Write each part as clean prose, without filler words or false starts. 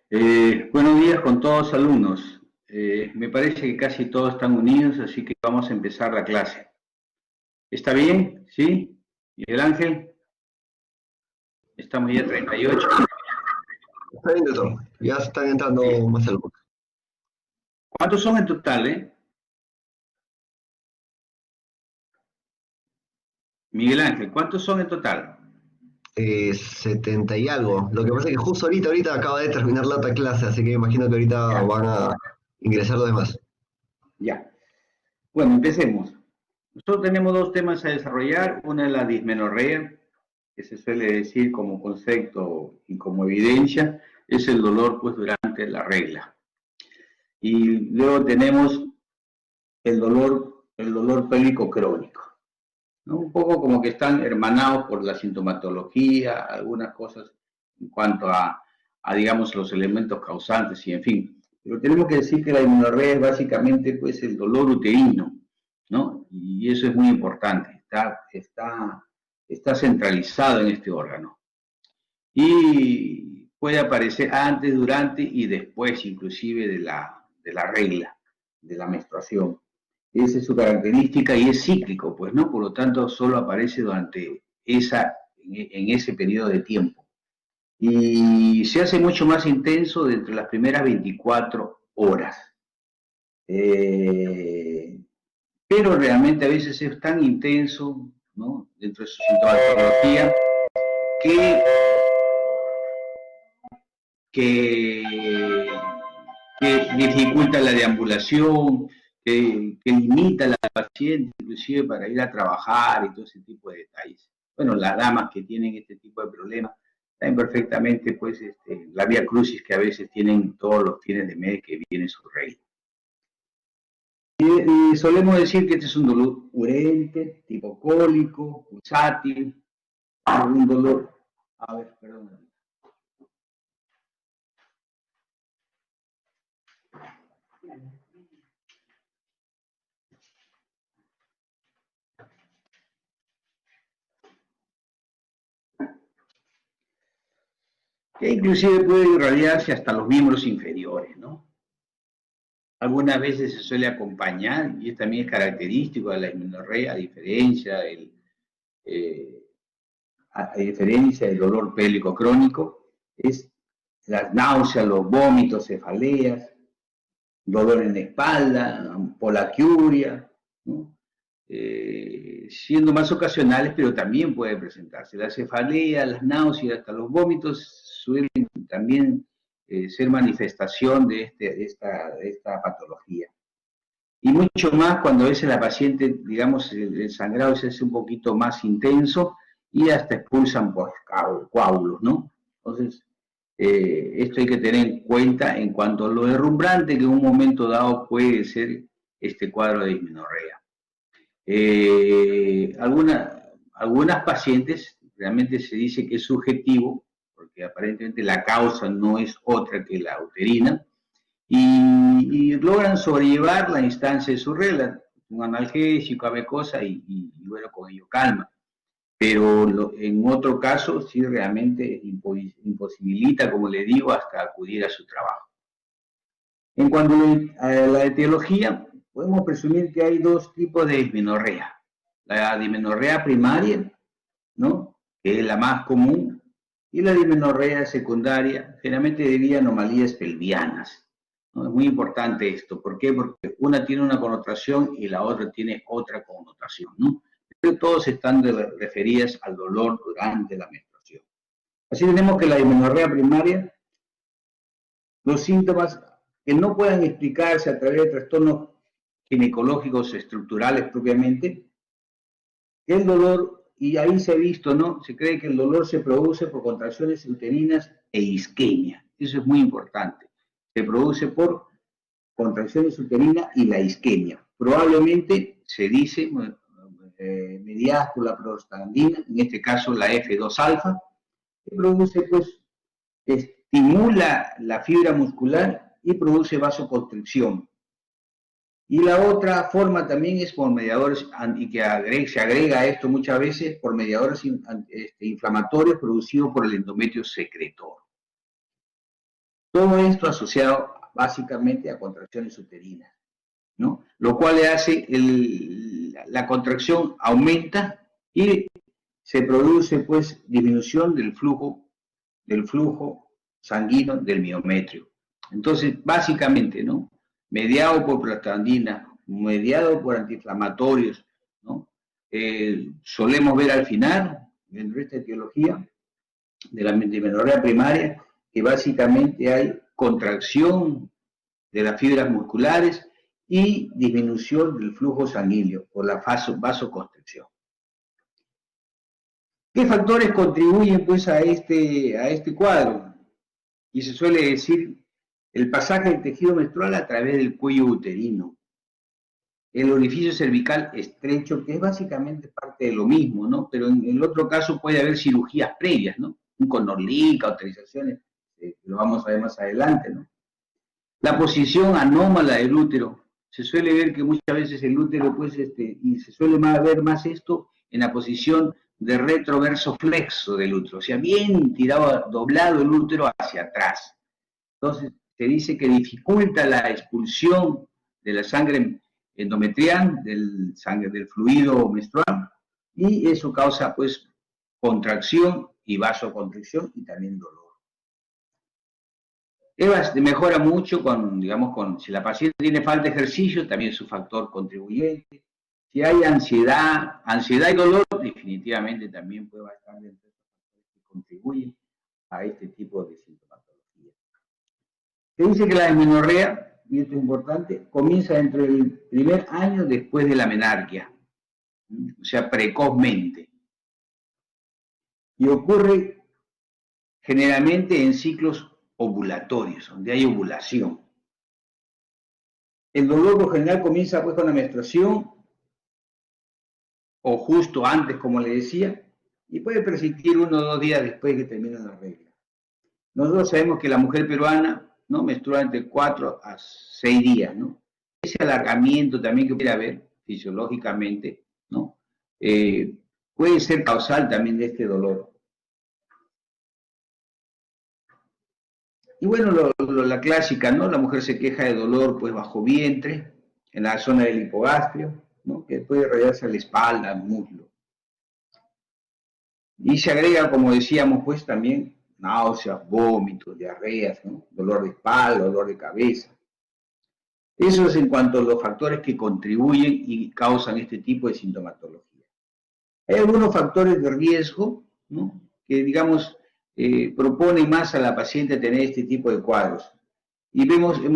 Buenos días con todos alumnos. Me parece que casi todos están unidos, así que vamos a empezar la clase. ¿Está bien? ¿Sí? Miguel Ángel. Estamos ya 38. Está bien, doctor. Ya están entrando más alumnos. ¿Cuántos son en total, Miguel Ángel, ¿cuántos son en total? 70 y algo. Lo que pasa es que justo ahorita acaba de terminar la otra clase, así que imagino que ahorita Ya, van a ingresar los demás. ya. Bueno, empecemos. Nosotros tenemos dos temas a desarrollar. Una es la dismenorrea, que se suele decir como concepto y como evidencia, es el dolor pues durante la regla. Y luego tenemos el dolor pélvico crónico, ¿no? Un poco como que están hermanados por la sintomatología, algunas cosas en cuanto a digamos, los elementos causantes y en fin. Pero tenemos que decir que la dismenorrea es básicamente pues el dolor uterino, ¿no? Y eso es muy importante, está centralizado en este órgano. Y puede aparecer antes, durante y después inclusive de la regla, de la menstruación. Esa es su característica y es cíclico, pues, ¿no? Por lo tanto, solo aparece durante en ese periodo de tiempo. Y se hace mucho más intenso dentro de las primeras 24 horas. Pero realmente a veces es tan intenso, ¿no? Dentro de su sintomatología que, que, que dificulta la deambulación, que limita a la paciente inclusive para ir a trabajar y todo ese tipo de detalles. Bueno, las damas que tienen este tipo de problemas saben perfectamente pues la vía crucis que a veces tienen todos los fines de mes que viene su regla. Y solemos decir que este es un dolor urente, tipo cólico, pulsátil, un dolor, a ver, perdón. Que inclusive puede irradiarse hasta los miembros inferiores, ¿no? Algunas veces se suele acompañar, y también es característico de la dismenorrea, eh, a diferencia del dolor pélvico crónico, es las náuseas, los vómitos, cefaleas, dolor en la espalda, polaquiuria, ¿no? Siendo más ocasionales, pero también puede presentarse. La cefalea, las náuseas, hasta los vómitos suelen también ser manifestación de esta patología. Y mucho más cuando a veces la paciente, digamos, el sangrado se hace un poquito más intenso y hasta expulsan por coágulos, ¿no? Entonces, esto hay que tener en cuenta en cuanto a lo derrumbrante que en un momento dado puede ser este cuadro de dismenorrea. Algunas pacientes realmente se dice que es subjetivo, porque aparentemente la causa no es otra que la uterina, y logran sobrellevar la instancia de su regla, un analgésico, cosa y bueno, con ello calma. Pero en otro caso sí realmente imposibilita, como le digo, hasta acudir a su trabajo. En cuanto a la etiología, podemos presumir que hay dos tipos de dismenorrea. La dismenorrea primaria, ¿no?, que es la más común, y la dismenorrea secundaria, generalmente debido a anomalías pelvianas, ¿no? Es muy importante esto. ¿Por qué? Porque una tiene una connotación y la otra tiene otra connotación, ¿no? Pero todos están referidas al dolor durante la menstruación. Así tenemos que la dismenorrea primaria, los síntomas que no puedan explicarse a través de trastornos ginecológicos estructurales propiamente, el dolor, y ahí se ha visto, ¿no? Se cree que el dolor se produce por contracciones uterinas e isquemia. Eso es muy importante. Se produce por contracciones uterinas y la isquemia. Probablemente se dice mediadas por la prostaglandina, en este caso la F2-alfa, que produce, pues, estimula la fibra muscular y produce vasoconstricción. Y la otra forma también es por mediadores, y que se agrega a esto muchas veces, por mediadores inflamatorios producidos por el endometrio secretor. Todo esto asociado básicamente a contracciones uterinas, ¿no? Lo cual le hace, la contracción aumenta y se produce pues disminución del flujo sanguíneo del miometrio. Entonces, básicamente, ¿no? Mediado por prostaglandina, mediado por antiinflamatorios, ¿no? Solemos ver al final, dentro de esta etiología de la dismenorrea primaria, que básicamente hay contracción de las fibras musculares y disminución del flujo sanguíneo por la vasoconstricción. ¿Qué factores contribuyen pues a este cuadro? Y se suele decir el pasaje del tejido menstrual a través del cuello uterino, el orificio cervical estrecho, que es básicamente parte de lo mismo, ¿no? Pero en el otro caso puede haber cirugías previas, ¿no? Un condorlín, cauterizaciones, lo vamos a ver más adelante, ¿no? La posición anómala del útero. Se suele ver que muchas veces el útero, pues, y se suele ver más esto en la posición de retroverso flexo del útero, o sea, bien tirado, doblado el útero hacia atrás. Entonces, se dice que dificulta la expulsión de la sangre endometrial, del fluido menstrual, y eso causa, pues, contracción y vasoconstricción y también dolor. Mejora mucho si la paciente tiene falta de ejercicio, también es un factor contribuyente. Si hay ansiedad y dolor, definitivamente también puede estar dentro de los factores que contribuyen a este tipo de sintomatología. Se dice que la dismenorrea, y esto es importante, comienza dentro del primer año después de la menarquia, o sea, precozmente. Y ocurre generalmente en ciclos ovulatorios, donde hay ovulación. El dolor por general comienza pues con la menstruación, o justo antes, como le decía, y puede persistir 1 o 2 días después de que termina la regla. Nosotros sabemos que la mujer peruana, ¿no?, menstrua entre 4 a 6 días, ¿no? Ese alargamiento también que puede haber fisiológicamente, ¿no? Puede ser causal también de este dolor. Y bueno, la clásica, ¿no? La mujer se queja de dolor pues bajo vientre, en la zona del hipogastrio, ¿no?, que puede rayarse a la espalda, al muslo. Y se agrega, como decíamos, pues también náuseas, vómitos, diarreas, ¿no?, dolor de espalda, dolor de cabeza. Eso es en cuanto a los factores que contribuyen y causan este tipo de sintomatología. Hay algunos factores de riesgo, ¿no?, que, digamos, propone más a la paciente tener este tipo de cuadros. Y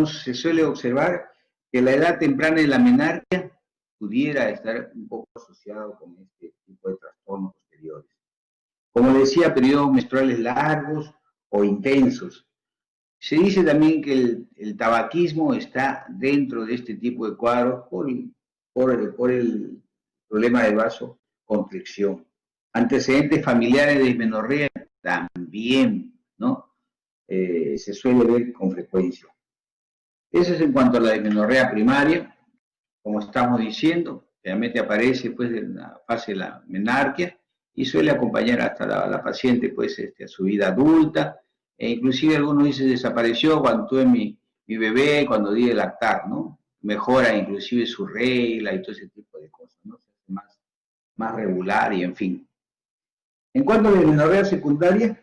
se suele observar que la edad temprana de la menarquia pudiera estar un poco asociado con este tipo de trastornos posteriores. Como decía, periodos menstruales largos o intensos. Se dice también que el tabaquismo está dentro de este tipo de cuadros por el problema de vasoconstricción. Antecedentes familiares de dismenorrea también, ¿no?, se suele ver con frecuencia. Eso es en cuanto a la dismenorrea primaria, como estamos diciendo, realmente aparece pues en la fase de la menarquia y suele acompañar hasta la paciente pues a su vida adulta, e inclusive algunos dicen desapareció cuando tuve mi bebé, cuando di de lactar, ¿no? Mejora inclusive su regla y todo ese tipo de cosas, ¿no? Se hace más regular y en fin. En cuanto a la dismenorrea secundaria,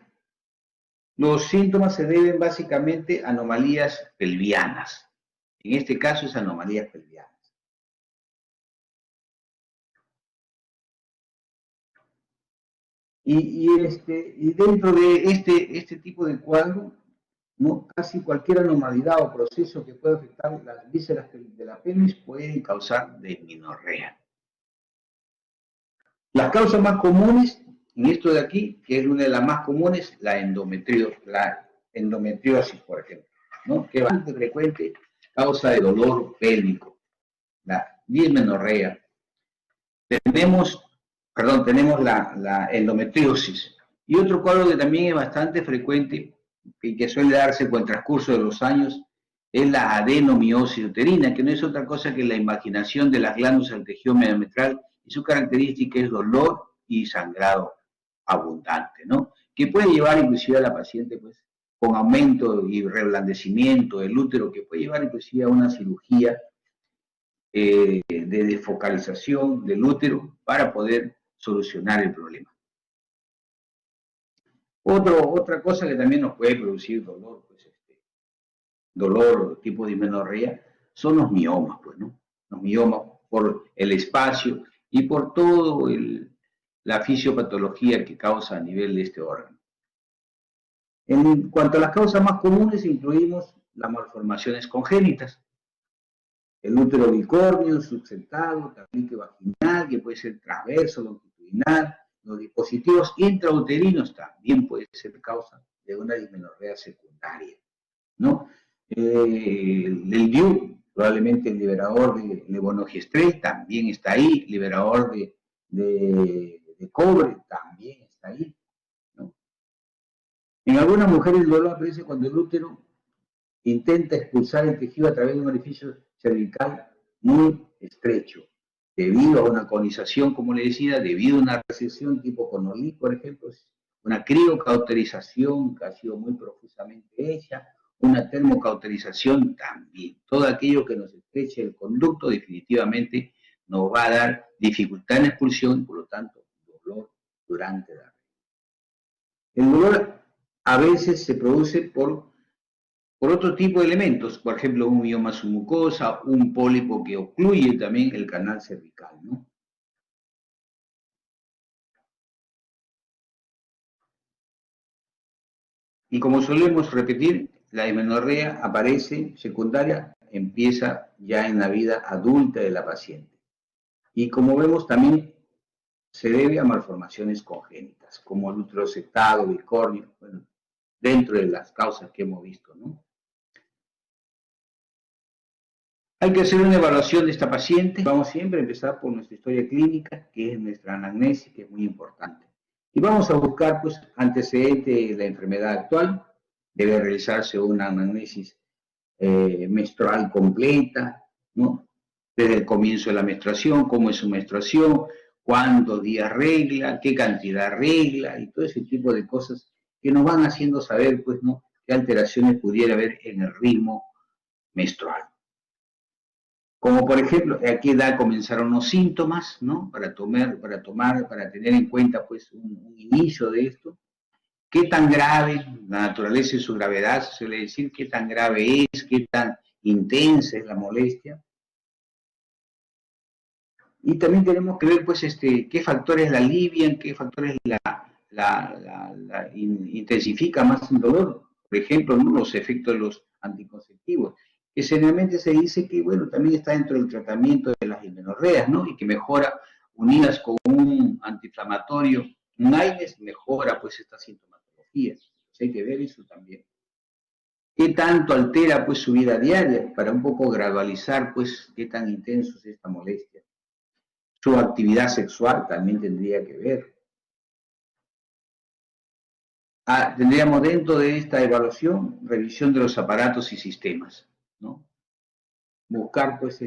los síntomas se deben básicamente a anomalías pelvianas. En este caso es anomalías pelvianas. Y dentro de este tipo de cuadro, ¿no?, casi cualquier anormalidad o proceso que pueda afectar las vísceras de la pelvis puede causar dismenorrea. Las causas más comunes en esto de aquí, que es una de las más comunes, la endometriosis, por ejemplo, ¿no?, que es bastante frecuente, causa de dolor pélvico, la dismenorrea. Tenemos la endometriosis. Y otro cuadro que también es bastante frecuente y que suele darse con el transcurso de los años es la adenomiosis uterina, que no es otra cosa que la invaginación de las glándulas del tejido endometrial, y su característica es dolor y sangrado abundante, ¿no?, que puede llevar inclusive a la paciente pues con aumento y reblandecimiento del útero, que puede llevar inclusive a una cirugía de desfocalización del útero para poder solucionar el problema. Otra cosa que también nos puede producir dolor, pues dolor tipo de dismenorrea, son los miomas, pues, ¿no? Los miomas por el espacio y por todo la fisiopatología que causa a nivel de este órgano. En cuanto a las causas más comunes, incluimos las malformaciones congénitas, el útero bicornio, subsentado, tabique vaginal, que puede ser transverso, longitudinal, los dispositivos intrauterinos también puede ser causa de una dismenorrea secundaria, ¿no? El DIU, probablemente el liberador de levonorgestrel, también está ahí, liberador de cobre, también está ahí, ¿no? En algunas mujeres el dolor aparece cuando el útero intenta expulsar el tejido a través de un orificio cervical muy estrecho, debido a una conización, como le decía, debido a una recesión tipo Connolly, por ejemplo, una criocauterización que ha sido muy profusamente hecha, una termocauterización también. Todo aquello que nos estreche el conducto definitivamente nos va a dar dificultad en la expulsión y por lo tanto dolor durante la regla. El dolor a veces se produce por otro tipo de elementos, por ejemplo, un mioma submucosa, un pólipo que ocluye también el canal cervical, ¿no? Y como solemos repetir, la dismenorrea aparece secundaria, empieza ya en la vida adulta de la paciente. Y como vemos, también se debe a malformaciones congénitas, como el útero septado, bicornio, bueno, dentro de las causas que hemos visto, ¿no? Hay que hacer una evaluación de esta paciente. Vamos siempre a empezar por nuestra historia clínica, que es nuestra anamnesis, que es muy importante. Y vamos a buscar pues, antecedentes de la enfermedad actual. Debe realizarse una anamnesis menstrual completa, ¿no? Desde el comienzo de la menstruación, cómo es su menstruación, cuántos días regla, qué cantidad regla, y todo ese tipo de cosas que nos van haciendo saber, pues, ¿no?, qué alteraciones pudiera haber en el ritmo menstrual. Como por ejemplo, a qué edad comenzaron los síntomas, ¿no? Para tener en cuenta pues un inicio de esto. Qué tan grave, la naturaleza y su gravedad, se suele decir, qué tan grave es, qué tan intensa es la molestia. Y también tenemos que ver pues qué factores la alivian, qué factores la intensifican más el dolor. Por ejemplo, ¿no?, los efectos de los anticonceptivos, que generalmente se dice que, bueno, también está dentro del tratamiento de las dismenorreas, ¿no? Y que mejora, unidas con un antiinflamatorio, un AINES, mejora pues esta sintomatología. Entonces hay que ver eso también. ¿Qué tanto altera pues su vida diaria? Para un poco gradualizar pues qué tan intenso es esta molestia. Su actividad sexual también tendría que ver. Tendríamos dentro de esta evaluación revisión de los aparatos y sistemas, ¿no? Buscar pues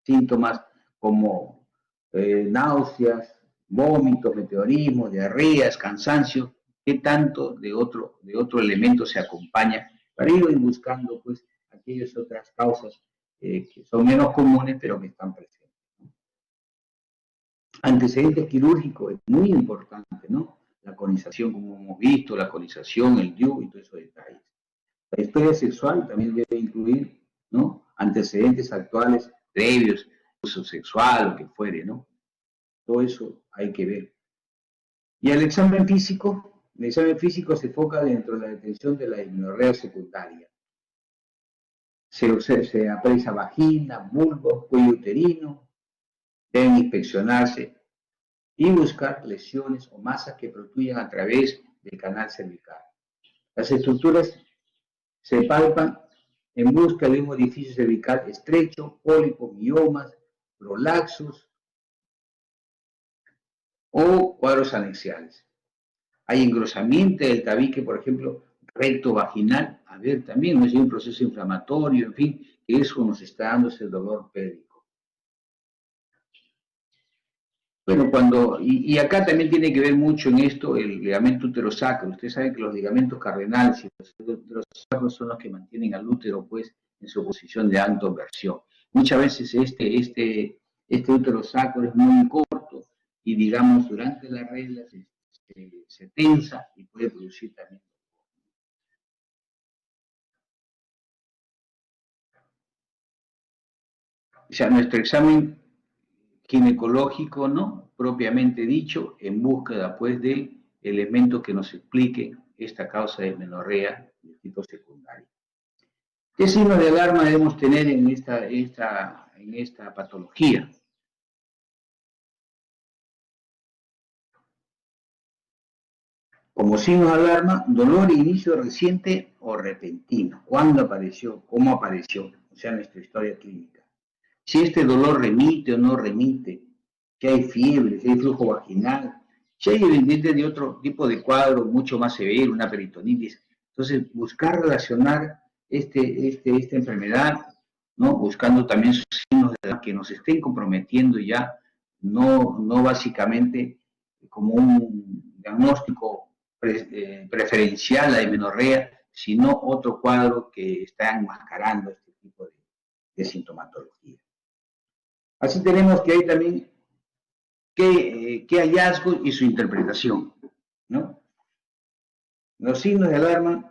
síntomas como náuseas, vómitos, meteorismo, diarreas, cansancio, qué tanto de otro elemento se acompaña para ir buscando pues aquellas otras causas que son menos comunes pero que están presentes. Antecedentes quirúrgicos es muy importante, ¿no? La conización, como hemos visto, la conización, el DIU y todos esos detalles. La historia sexual también debe incluir, ¿no?, antecedentes actuales previos, uso sexual, lo que fuere, ¿no? Todo eso hay que ver. Y el examen físico se enfoca dentro de la detención de la dismenorrea secundaria. Se aprecia vagina, bulbo, cuello uterino, deben inspeccionarse y buscar lesiones o masas que protruyan a través del canal cervical. Las estructuras se palpan en busca de un orificio cervical estrecho, pólipos, miomas, prolaxos o cuadros anexiales. Hay engrosamiento del tabique, por ejemplo, recto vaginal. A ver, también no es un proceso inflamatorio, en fin, que eso nos está dando ese dolor pélvico. Bueno, y acá también tiene que ver mucho en esto el ligamento uterosacro. Ustedes saben que los ligamentos cardenales y los uterosacros son los que mantienen al útero, pues, en su posición de anteversión. Muchas veces este uterosacro es muy corto y, digamos, durante la regla se tensa y puede producir también. O sea, nuestro examen ginecológico, ¿no? Propiamente dicho, en búsqueda, pues, de elementos que nos expliquen esta causa de menorrea de tipo secundario. ¿Qué signos de alarma debemos tener en esta patología? Como signos de alarma, dolor de inicio reciente o repentino. ¿Cuándo apareció? ¿Cómo apareció? O sea, nuestra historia clínica. Si este dolor remite o no remite, si hay fiebre, si hay flujo vaginal, si hay evidentemente de otro tipo de cuadro mucho más severo, una peritonitis. Entonces, buscar relacionar esta enfermedad, ¿no? Buscando también sus signos de edad que nos estén comprometiendo ya, no básicamente como un diagnóstico preferencial a la menorrea, sino otro cuadro que está enmascarando este tipo de sintomatología. Así tenemos que hay también qué hallazgo y su interpretación, ¿no? Los signos de alarma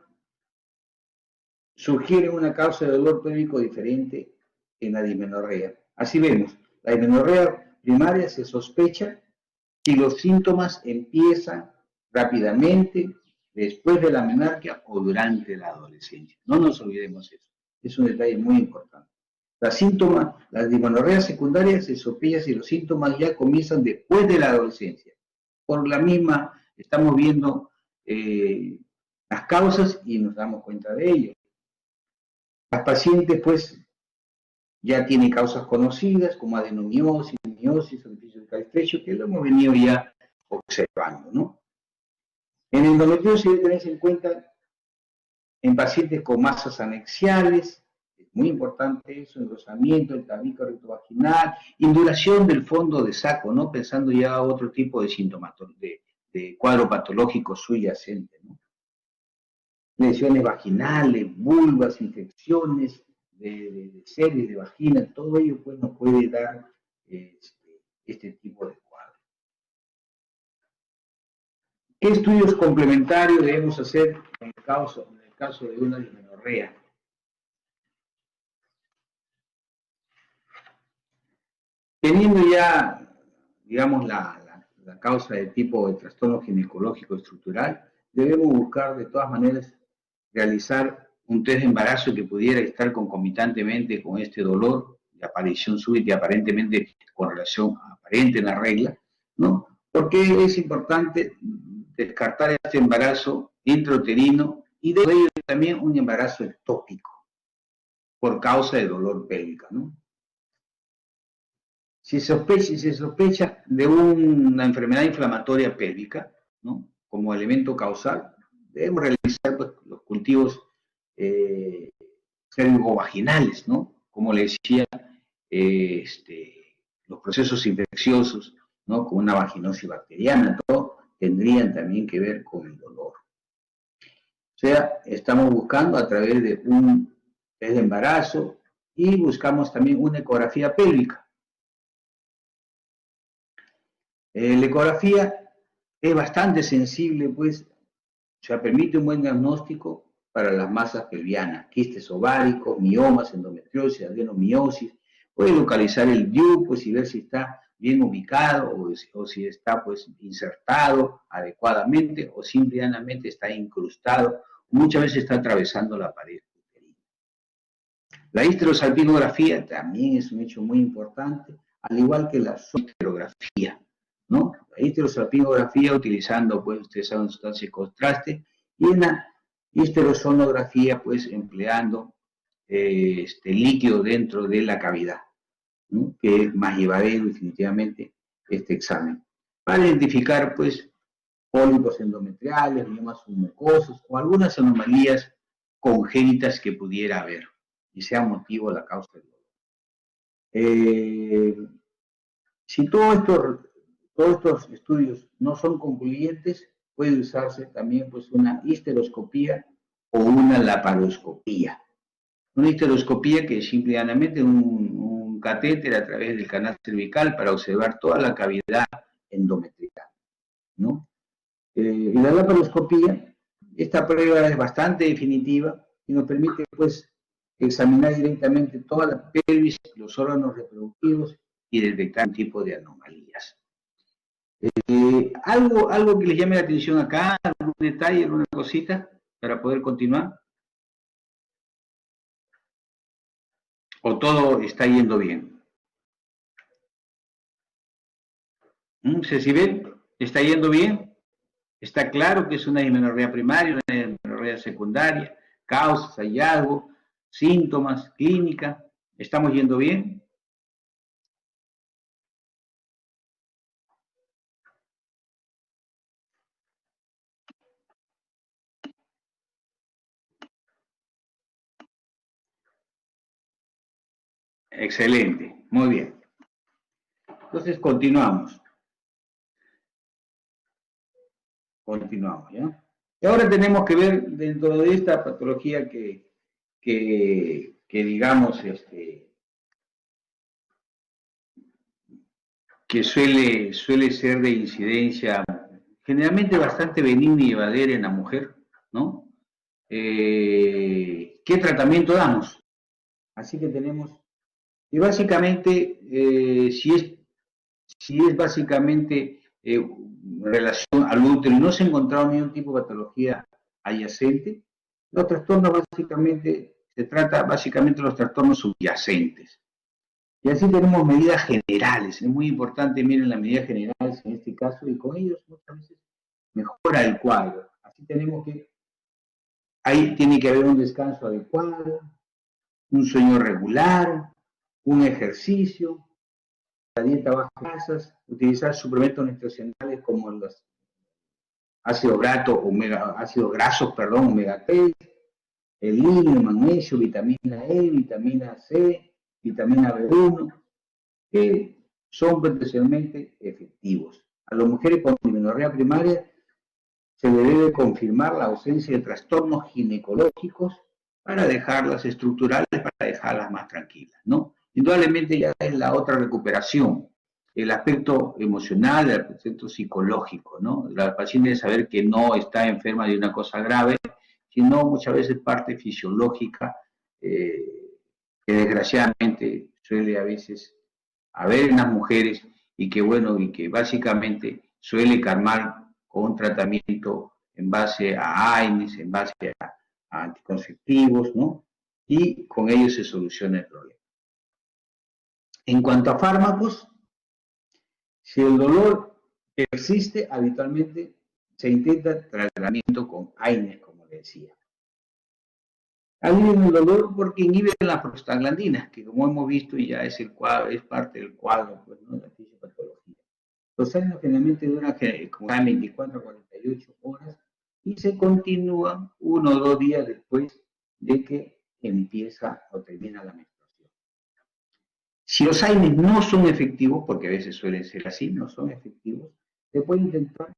sugieren una causa de dolor pélvico diferente en la dismenorrea. Así vemos, la dismenorrea primaria se sospecha si los síntomas empiezan rápidamente después de la menarquia o durante la adolescencia. No nos olvidemos eso. Es un detalle muy importante. Las dismenorreas secundarias se sospecha si los síntomas ya comienzan después de la adolescencia. Por la misma, estamos viendo las causas y nos damos cuenta de ello. Las pacientes, pues, ya tienen causas conocidas como adenomiosis, miosis, orificio bucal estrecho, que lo hemos venido ya observando, ¿no? En endometriosis debe tenerse en cuenta en pacientes con masas anexiales, es muy importante eso, engrosamiento del tabique rectovaginal, induración del fondo de saco, ¿no? Pensando ya a otro tipo de de cuadro patológico subyacente, ¿no? Lesiones vaginales, vulvas, infecciones de series de vagina, todo ello pues nos puede dar este tipo de cuadro. ¿Qué estudios complementarios debemos hacer en el caso de una dismenorrea? Teniendo ya, digamos, la causa de tipo de trastorno ginecológico estructural, debemos buscar de todas maneras realizar un test de embarazo que pudiera estar concomitantemente con este dolor de aparición súbita y aparentemente con relación aparente en la regla, ¿no? Porque es importante descartar este embarazo intrauterino y de ello también un embarazo ectópico por causa de dolor pélvico, ¿no? Si se sospecha de una enfermedad inflamatoria pélvica, ¿no? Como elemento causal, debemos realizar pues, los cultivos cervicovaginales, ¿no? Como le decía, los procesos infecciosos, ¿no? Con una vaginosis bacteriana, todo tendrían también que ver con el dolor. O sea, estamos buscando a través de un test de embarazo y buscamos también una ecografía pélvica. La ecografía es bastante sensible, pues, o sea, permite un buen diagnóstico para las masas pelvianas, quistes ováricos, miomas, endometriosis, adenomiosis, puede localizar el DIU, pues, y ver si está bien ubicado o si está, pues, insertado adecuadamente o simplemente está incrustado, muchas veces está atravesando la pared uterina. La histerosalpingografía también es un hecho muy importante, al igual que la sonografía, ¿no? La histerosalpingografía utilizando, pues, ustedes saben, sustancias de contraste, y una histerosonografía, pues, empleando líquido dentro de la cavidad, ¿no? Que es más llevadero definitivamente este examen, para identificar, pues, pólipos endometriales, miomas mucosos o algunas anomalías congénitas que pudiera haber y sea motivo de la causa del dolor. Si todo esto todos estos estudios no son concluyentes, puede usarse también pues una histeroscopía o una laparoscopía. Una histeroscopía que es simplemente un catéter a través del canal cervical para observar toda la cavidad endometrial, ¿no? Y la laparoscopía, esta prueba es bastante definitiva y nos permite pues examinar directamente toda la pelvis, los órganos reproductivos y detectar un tipo de anomalías. ¿Algo que les llame la atención acá, algún detalle, alguna cosita para poder continuar? ¿O todo está yendo bien? ¿Cecibel? ¿Está yendo bien? ¿Está claro que es una dismenorrea primaria, una dismenorrea secundaria? ¿Causas, hallazgo, síntomas, clínica? ¿Estamos yendo bien? Excelente, muy bien. Entonces continuamos. Continuamos, ¿ya? Y ahora tenemos que ver dentro de esta patología que digamos, que suele ser de incidencia generalmente bastante benigna y llevadera en la mujer, ¿no? ¿Qué tratamiento damos? Así que tenemos, y básicamente, si es básicamente relación al útero y no se ha encontrado ningún tipo de patología adyacente, los trastornos básicamente, se trata básicamente de los trastornos subyacentes. Y así tenemos medidas generales. Es muy importante, miren las medidas generales en este caso, y con ellos muchas veces mejora el cuadro. Así tenemos que, ahí tiene que haber un descanso adecuado, un sueño regular, un ejercicio, la dieta baja en grasas, utilizar suplementos nutricionales como los ácidos grasos, omega 3, el hilo, el magnesio, vitamina E, vitamina C, vitamina B1, que son potencialmente efectivos. A las mujeres con dismenorrea primaria se le debe confirmar la ausencia de trastornos ginecológicos para dejarlas estructurales, para dejarlas más tranquilas, ¿no? Indudablemente ya es la otra recuperación, el aspecto emocional, el aspecto psicológico, ¿no? La paciente debe saber que no está enferma de una cosa grave, sino muchas veces parte fisiológica, que desgraciadamente suele a veces haber en las mujeres y que, bueno, y que básicamente suele calmar con un tratamiento en base a AINES, en base a anticonceptivos, ¿no? Y con ello se soluciona el problema. En cuanto a fármacos, si el dolor persiste, habitualmente se intenta tratamiento con AINES, como le decía. Alivian el dolor porque inhiben las prostaglandinas, que como hemos visto ya es el cuadro, es parte del cuadro, pues, ¿no? De la fisiopatología. Los años generalmente duran como 24 a 48 horas y se continúa 1 o 2 días después de que empieza o termina la menstruación. Si los AINES no son efectivos, porque a veces suelen ser así, no son efectivos, se puede intentar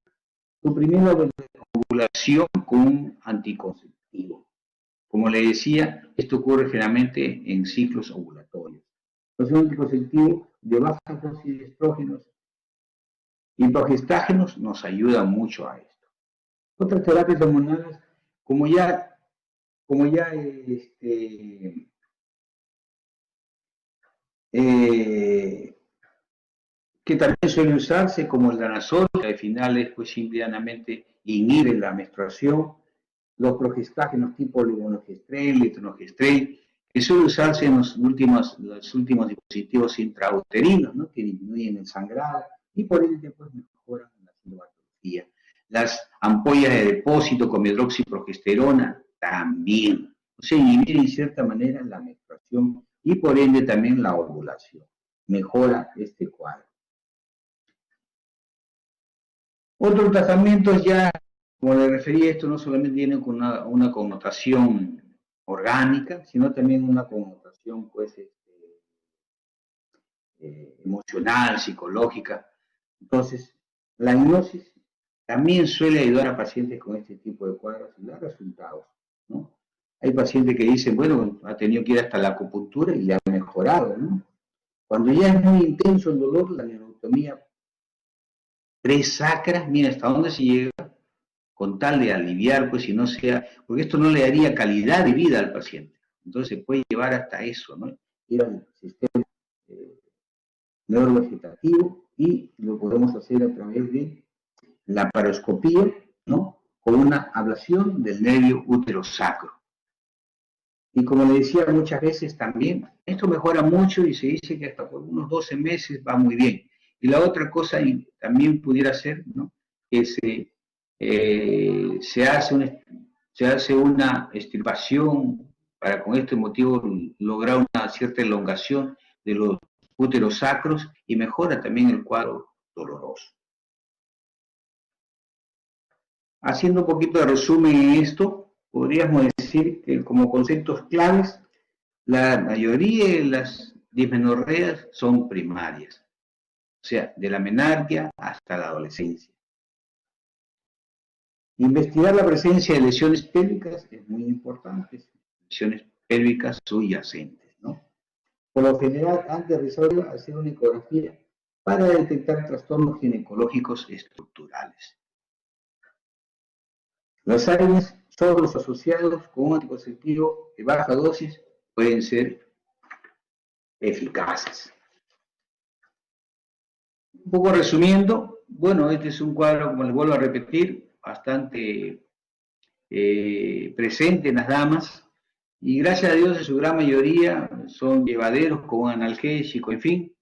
suprimir la ovulación con un anticonceptivo. Como le decía, esto ocurre generalmente en ciclos ovulatorios. Los anticonceptivos de baja dosis de estrógenos y progestágenos nos ayudan mucho a esto. Otras terapias hormonales, como ya que también suele usarse, como el danazol, que al final es pues simplemente inhibe la menstruación, los progestágenos tipo levonorgestrel, letronorgestrel, que suele usarse en los últimos dispositivos intrauterinos, ¿no? Que disminuyen el sangrado y por ende pues mejoran la sintomatología. Las ampollas de depósito con hidroxiprogesterona también. O sea, inhibir en cierta manera la menstruación y por ende también la ovulación. Mejora este cuadro. Otros tratamientos ya, como le refería, esto no solamente tiene una connotación orgánica, sino también una connotación pues, emocional, psicológica. Entonces, la hipnosis también suele ayudar a pacientes con este tipo de cuadros y da resultados, ¿no? Hay pacientes que dicen, bueno, ha tenido que ir hasta la acupuntura y le ha mejorado, ¿no? Cuando ya es muy intenso el dolor, la neurotomía presacra, mira hasta dónde se llega, con tal de aliviar, pues si no sea, porque esto no le daría calidad de vida al paciente. Entonces se puede llevar hasta eso, ¿no? Ir al sistema neurovegetativo y lo podemos hacer a través de la paroscopía, ¿no? Con una ablación del nervio útero-sacro. Y como le decía muchas veces también, esto mejora mucho y se dice que hasta por unos 12 meses va muy bien. Y la otra cosa también pudiera ser, ¿no? Que se hace una extirpación para con este motivo lograr una cierta elongación de los úteros sacros y mejora también el cuadro doloroso. Haciendo un poquito de resumen en esto, podríamos decir que como conceptos claves, la mayoría de las dismenorreas son primarias, o sea, de la menarquia hasta la adolescencia. Investigar la presencia de lesiones pélvicas es muy importante, lesiones pélvicas subyacentes, ¿no? Por lo general, antes de resolver, hacer una ecografía para detectar trastornos ginecológicos estructurales. Los ARNs, solo los asociados con un anticonceptivo de baja dosis, pueden ser eficaces. Un poco resumiendo, bueno, este es un cuadro, como les vuelvo a repetir, bastante presente en las damas, y gracias a Dios en su gran mayoría son llevaderos con un analgésico, en fin,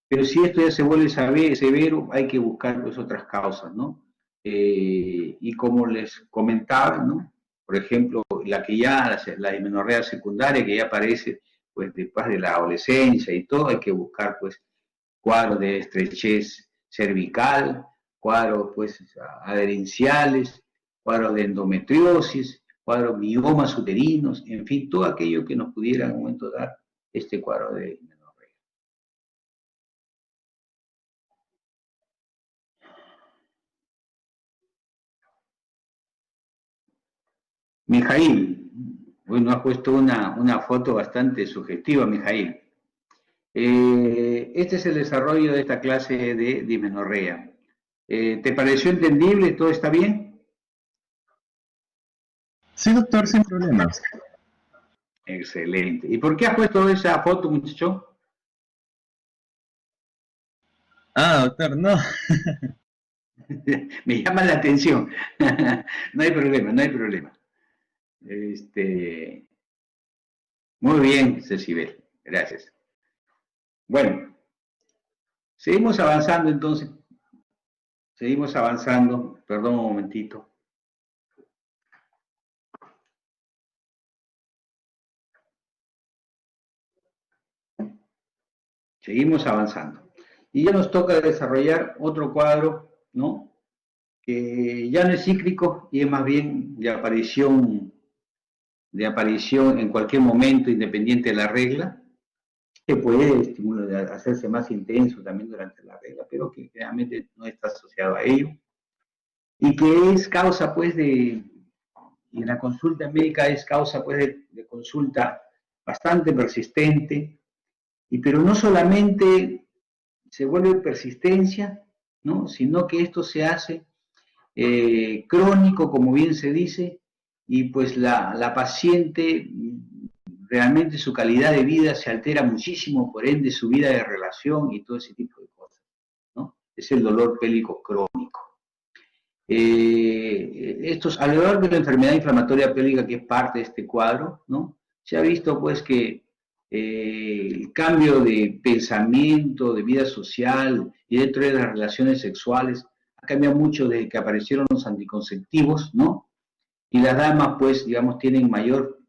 pero si esto ya se vuelve severo, hay que buscar pues, otras causas, ¿no? Y como les comentaba, ¿no? Por ejemplo, la dismenorrea secundaria que ya aparece pues después de la adolescencia y todo, hay que buscar pues cuadros de estrechez cervical, cuadros pues adherenciales, cuadros de endometriosis, cuadros miomas uterinos, en fin, todo aquello que nos pudiera en un momento dar este cuadro de dismenorrea. Mijail, bueno, ha puesto una foto bastante sugestiva, Mijail. Este es el desarrollo de esta clase de dismenorrea. ¿Te pareció entendible? ¿Todo está bien? Sí, doctor, sin problemas. Excelente. ¿Y por qué has puesto esa foto, muchacho? Ah, doctor, no. Me llama la atención. No hay problema, no hay problema. Muy bien, Cecibel. Gracias. Bueno, seguimos avanzando entonces. Seguimos avanzando. Perdón un momentito. Seguimos avanzando. Y ya nos toca desarrollar otro cuadro, ¿no? Que ya no es cíclico y es más bien de aparición en cualquier momento, independiente de la regla, que puede hacerse más intenso también durante la regla, pero que realmente no está asociado a ello. Y que es causa, pues, y la consulta médica es causa, pues, de consulta bastante persistente, pero no solamente se vuelve persistencia, ¿no? Sino que esto se hace crónico, como bien se dice, y pues la paciente realmente su calidad de vida se altera muchísimo, por ende su vida de relación y todo ese tipo de cosas, ¿no? Es el dolor pélvico crónico. A lo largo de la enfermedad inflamatoria pélvica, que es parte de este cuadro, ¿no? Se ha visto pues que el cambio de pensamiento, de vida social y dentro de las relaciones sexuales ha cambiado mucho desde que aparecieron los anticonceptivos, ¿no? Y las damas, pues, digamos, tienen mayor,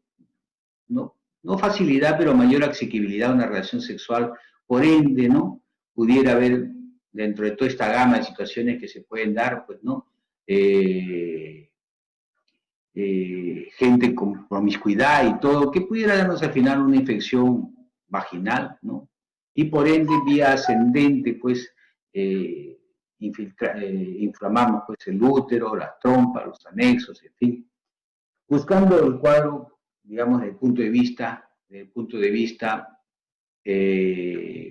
no facilidad, pero mayor asequibilidad a una relación sexual, por ende, ¿no? Pudiera haber, dentro de toda esta gama de situaciones que se pueden dar, pues, ¿no? Gente con promiscuidad y todo, que pudiera darnos al final una infección vaginal, ¿no? Y por ende, vía ascendente, pues, inflamamos pues, el útero, las trompas, los anexos, en fin, buscando el cuadro, digamos, desde el punto de vista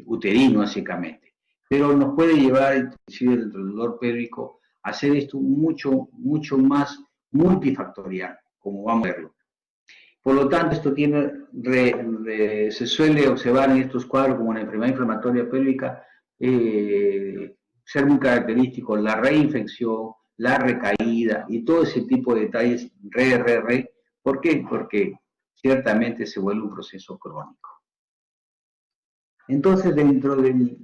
uterino, básicamente. Pero nos puede llevar, inclusive dentro del dolor pélvico, a hacer esto mucho más multifactorial, como vamos a verlo. Por lo tanto, esto se suele observar en estos cuadros como una enfermedad inflamatoria pélvica, ser muy característico la reinfección, la recaída y todo ese tipo de detalles, ¿Por qué? Porque ciertamente se vuelve un proceso crónico. Entonces, dentro de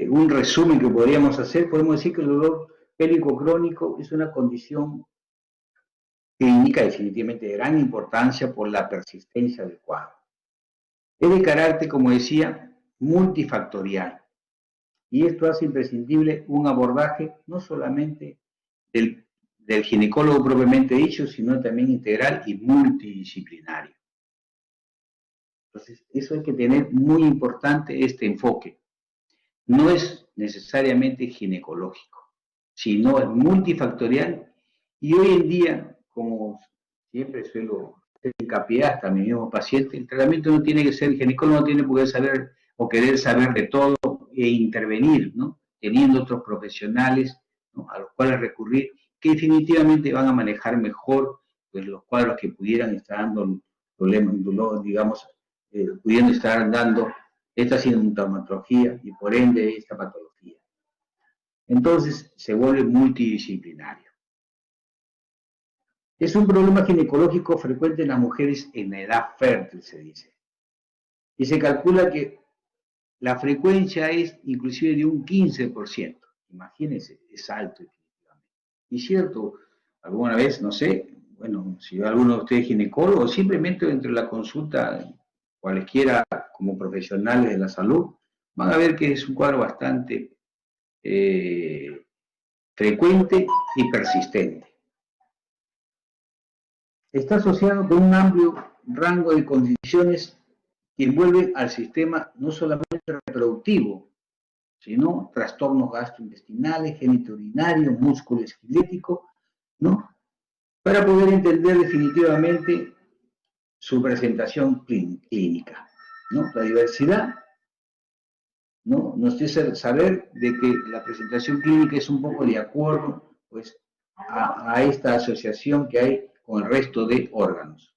un resumen que podríamos hacer, podemos decir que el dolor pélvico crónico es una condición clínica definitivamente de gran importancia por la persistencia del cuadro. Es de carácter, como decía, multifactorial. Y esto hace imprescindible un abordaje no solamente del ginecólogo propiamente dicho, sino también integral y multidisciplinario. Entonces, eso hay que tener muy importante este enfoque. No es necesariamente ginecológico, sino es multifactorial y hoy en día, como siempre suelo hacer hincapié hasta a mi mismo paciente, el tratamiento no tiene que ser, el ginecólogo no tiene por qué saber o querer saber de todo e intervenir, ¿no? Teniendo otros profesionales, ¿no?, a los cuales recurrir, que definitivamente van a manejar mejor pues, los cuadros que pudieran estar dando problemas, digamos, pudiendo estar dando esta sintomatología y por ende esta patología. Entonces se vuelve multidisciplinario. Es un problema ginecológico frecuente en las mujeres en la edad fértil, se dice. Y se calcula que la frecuencia es inclusive de un 15%. Imagínense, es alto definitivamente. Y cierto, alguna vez, no sé, bueno, si alguno de ustedes es ginecólogo, simplemente dentro de la consulta, cualesquiera como profesionales de la salud, van a ver que es un cuadro bastante frecuente y persistente. Está asociado con un amplio rango de condiciones que envuelven al sistema no solamente reproductivo, sino trastornos gastrointestinales, genitourinarios, musculoesquelético, ¿no? Para poder entender definitivamente su presentación clínica, ¿no? La diversidad, ¿no? Nos hace saber de que la presentación clínica es un poco de acuerdo pues, a esta asociación que hay con el resto de órganos.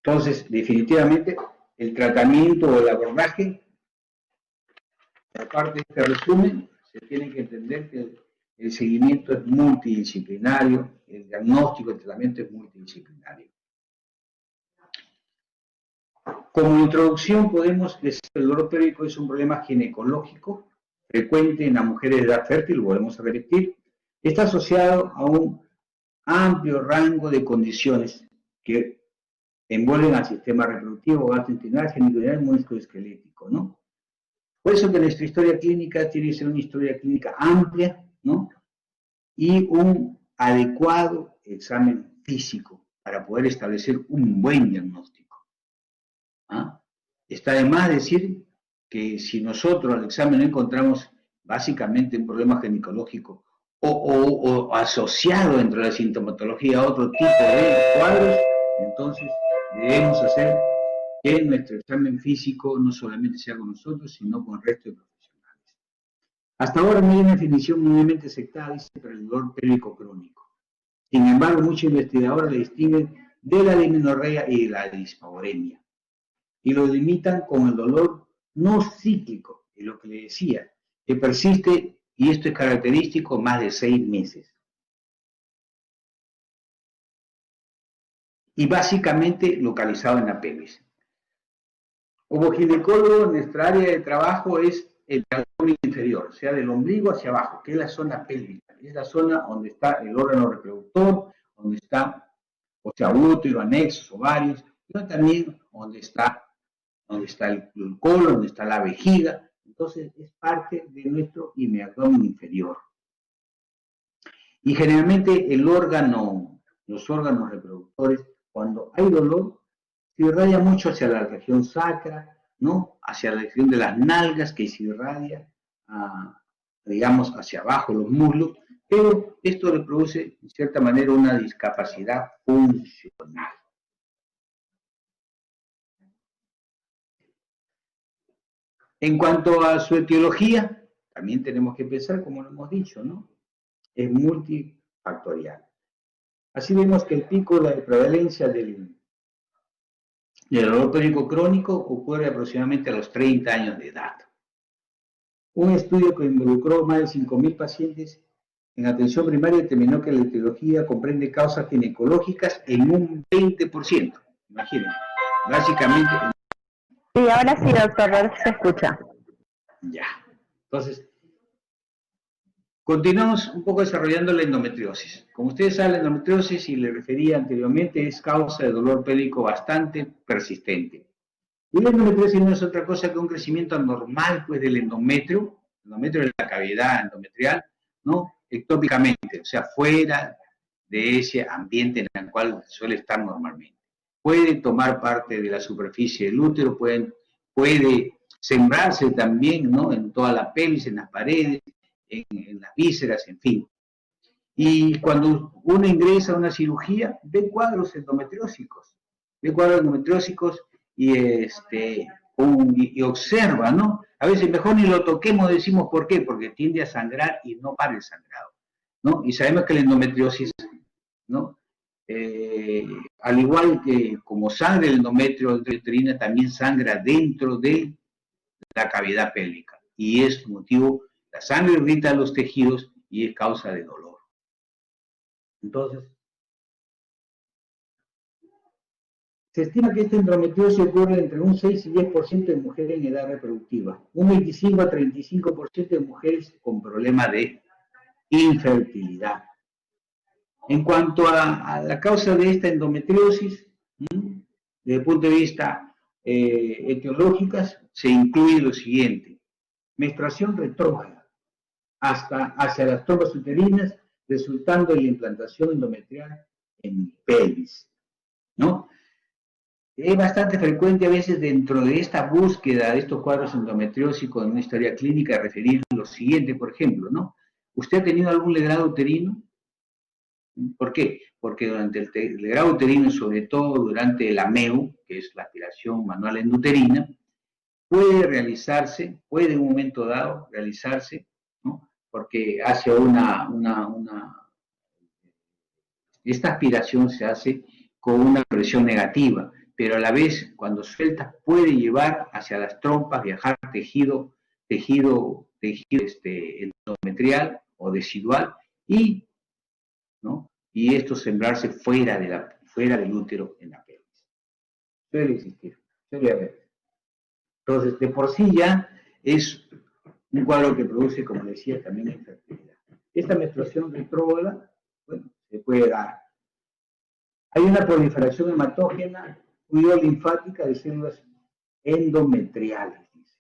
Entonces, definitivamente, el tratamiento o el abordaje, aparte de este resumen, se tiene que entender que el seguimiento es multidisciplinario, el diagnóstico, el tratamiento es multidisciplinario. Como introducción podemos decir que el dolor pélvico es un problema ginecológico frecuente en las mujeres de edad fértil, volvemos a repetir, está asociado a un amplio rango de condiciones que envuelven al sistema reproductivo, gastrointestinal, genitourinal y musculoesquelético, ¿no? Por eso que nuestra historia clínica tiene que ser una historia clínica amplia, ¿no? Y un adecuado examen físico para poder establecer un buen diagnóstico. ¿Ah? Está de más decir que si nosotros al examen no encontramos básicamente un problema ginecológico o asociado dentro de la sintomatología a otro tipo de cuadros, entonces debemos hacer que nuestro examen físico no solamente sea con nosotros, sino con el resto de profesionales. Hasta ahora no hay una definición mundialmente aceptada, dice, para el dolor pélvico crónico. Sin embargo, muchos investigadores le distinguen de la dismenorrea y de la dispauremia, y lo limitan con el dolor no cíclico, es lo que le decía, que persiste, y esto es característico, más de 6 meses. Y básicamente localizado en la pelvis. Como ginecólogo, nuestra área de trabajo es el abdomen inferior, o sea, del ombligo hacia abajo, que es la zona pélvica, es la zona donde está el órgano reproductor, donde está, o sea, útero, anexos, ovarios, pero también donde está el colon, donde está la vejiga. Entonces, es parte de nuestro abdomen inferior. Y generalmente los órganos reproductores, cuando hay dolor, se irradia mucho hacia la región sacra, ¿no? Hacia la región de las nalgas, que se irradia, digamos, hacia abajo, los muslos, pero esto le produce, de cierta manera, una discapacidad funcional. En cuanto a su etiología, también tenemos que pensar, como lo hemos dicho, ¿no? Es multifactorial. Así vemos que el pico de prevalencia del dolor pélvico crónico ocurre aproximadamente a los 30 años de edad. Un estudio que involucró más de 5.000 pacientes en atención primaria determinó que la etiología comprende causas ginecológicas en un 20%. Imaginen, básicamente. Sí, ahora sí, doctor, se escucha. Ya. Entonces, continuamos un poco desarrollando la endometriosis. Como ustedes saben, la endometriosis, y le refería anteriormente, es causa de dolor pélvico bastante persistente. Y la endometriosis no es otra cosa que un crecimiento anormal, pues, del endometrio. El endometrio es la cavidad endometrial, ¿no? Ectópicamente, o sea, fuera de ese ambiente en el cual suele estar normalmente. Puede tomar parte de la superficie del útero, puede sembrarse también, ¿no? En toda la pelvis, en las paredes, en las vísceras, en fin. Y cuando uno ingresa a una cirugía, ve cuadros endometriósicos, y observa, ¿no? A veces mejor ni lo toquemos, decimos por qué, porque tiende a sangrar y no para el sangrado, ¿no? Y sabemos que la endometriosis, ¿no? Al igual que como sangra el endometrio uterina, también sangra dentro de la cavidad pélvica. Y es motivo, la sangre irrita los tejidos y es causa de dolor. Entonces, se estima que esta endometriosis ocurre entre un 6 y 10% de mujeres en edad reproductiva, un 25 a 35% de mujeres con problemas de infertilidad. En cuanto a la causa de esta endometriosis, desde el punto de vista etiológicas, se incluye lo siguiente: menstruación retrógrada hacia las trompas uterinas, resultando en la implantación endometrial en pelvis, ¿no? Es bastante frecuente a veces dentro de esta búsqueda de estos cuadros endometriósicos en una historia clínica referir lo siguiente, por ejemplo, ¿no? ¿Usted ha tenido algún legrado uterino? ¿Por qué? Porque durante el legrado uterino, sobre todo durante el AMEU, que es la aspiración manual endouterina, puede en un momento dado realizarse, ¿no? Porque hace esta aspiración se hace con una presión negativa, pero a la vez, cuando suelta, puede llevar hacia las trompas, viajar tejido endometrial o decidual, ¿no? Y esto sembrarse fuera del útero en la pelvis. Suele existir, suele haber. Entonces, de por sí ya es un cuadro que produce, como decía, también infertilidad. Esta menstruación retrógrada, bueno, se puede dar. Hay una proliferación hematógena, fluido linfática de células endometriales, dice.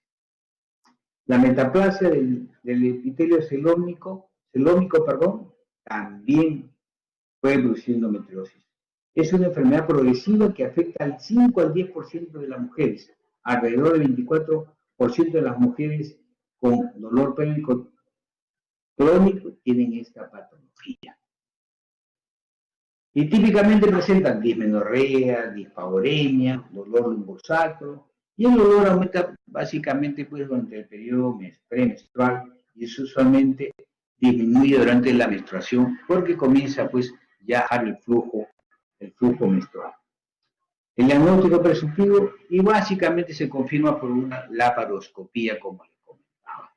La metaplasia del epitelio celómico, también puede producir endometriosis. Es una enfermedad progresiva que afecta al 5 al 10% de las mujeres. Alrededor del 24% de las mujeres con dolor pélvico crónico tienen esta patología. Y típicamente presentan dismenorrea, dispauremia, dolor lumbosacro, y el dolor aumenta básicamente pues, durante el periodo premenstrual, y eso usualmente disminuye durante la menstruación porque comienza pues ya el flujo menstrual. El diagnóstico presuntivo y básicamente se confirma por una laparoscopía, como les comentaba.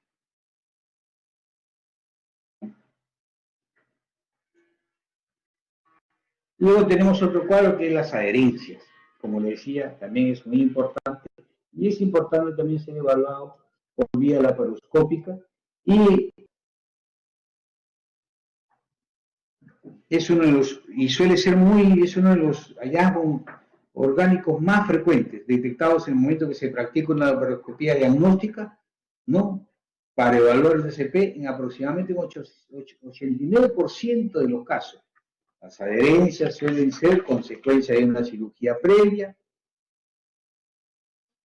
Luego tenemos otro cuadro que es las adherencias. Como les decía, también es muy importante y es importante también ser evaluado por vía laparoscópica y es uno de los hallazgos orgánicos más frecuentes detectados en el momento que se practica una laparoscopía diagnóstica, ¿no? para evaluar el SCP en aproximadamente un 89% de los casos. Las adherencias suelen ser consecuencia de una cirugía previa,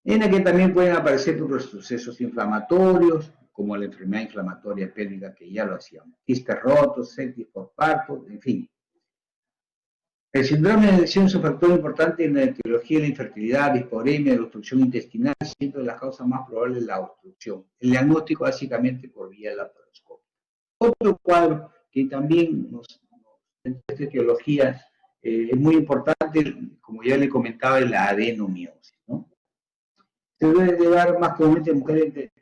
en la que también pueden aparecer procesos inflamatorios, como la enfermedad inflamatoria pélvica, que ya lo hacíamos, quistes rotos, sepsis por parto, en fin. El síndrome de erección es un factor importante en la etiología de la infertilidad, dispareunia, la obstrucción intestinal, siendo las causas más probables de la obstrucción. El diagnóstico básicamente por vía laparoscópica. Otro cuadro que también en esta etiología es muy importante, como ya le comentaba, es la adenomiosis, ¿no? Se debe dar más comúnmente en mujeres entre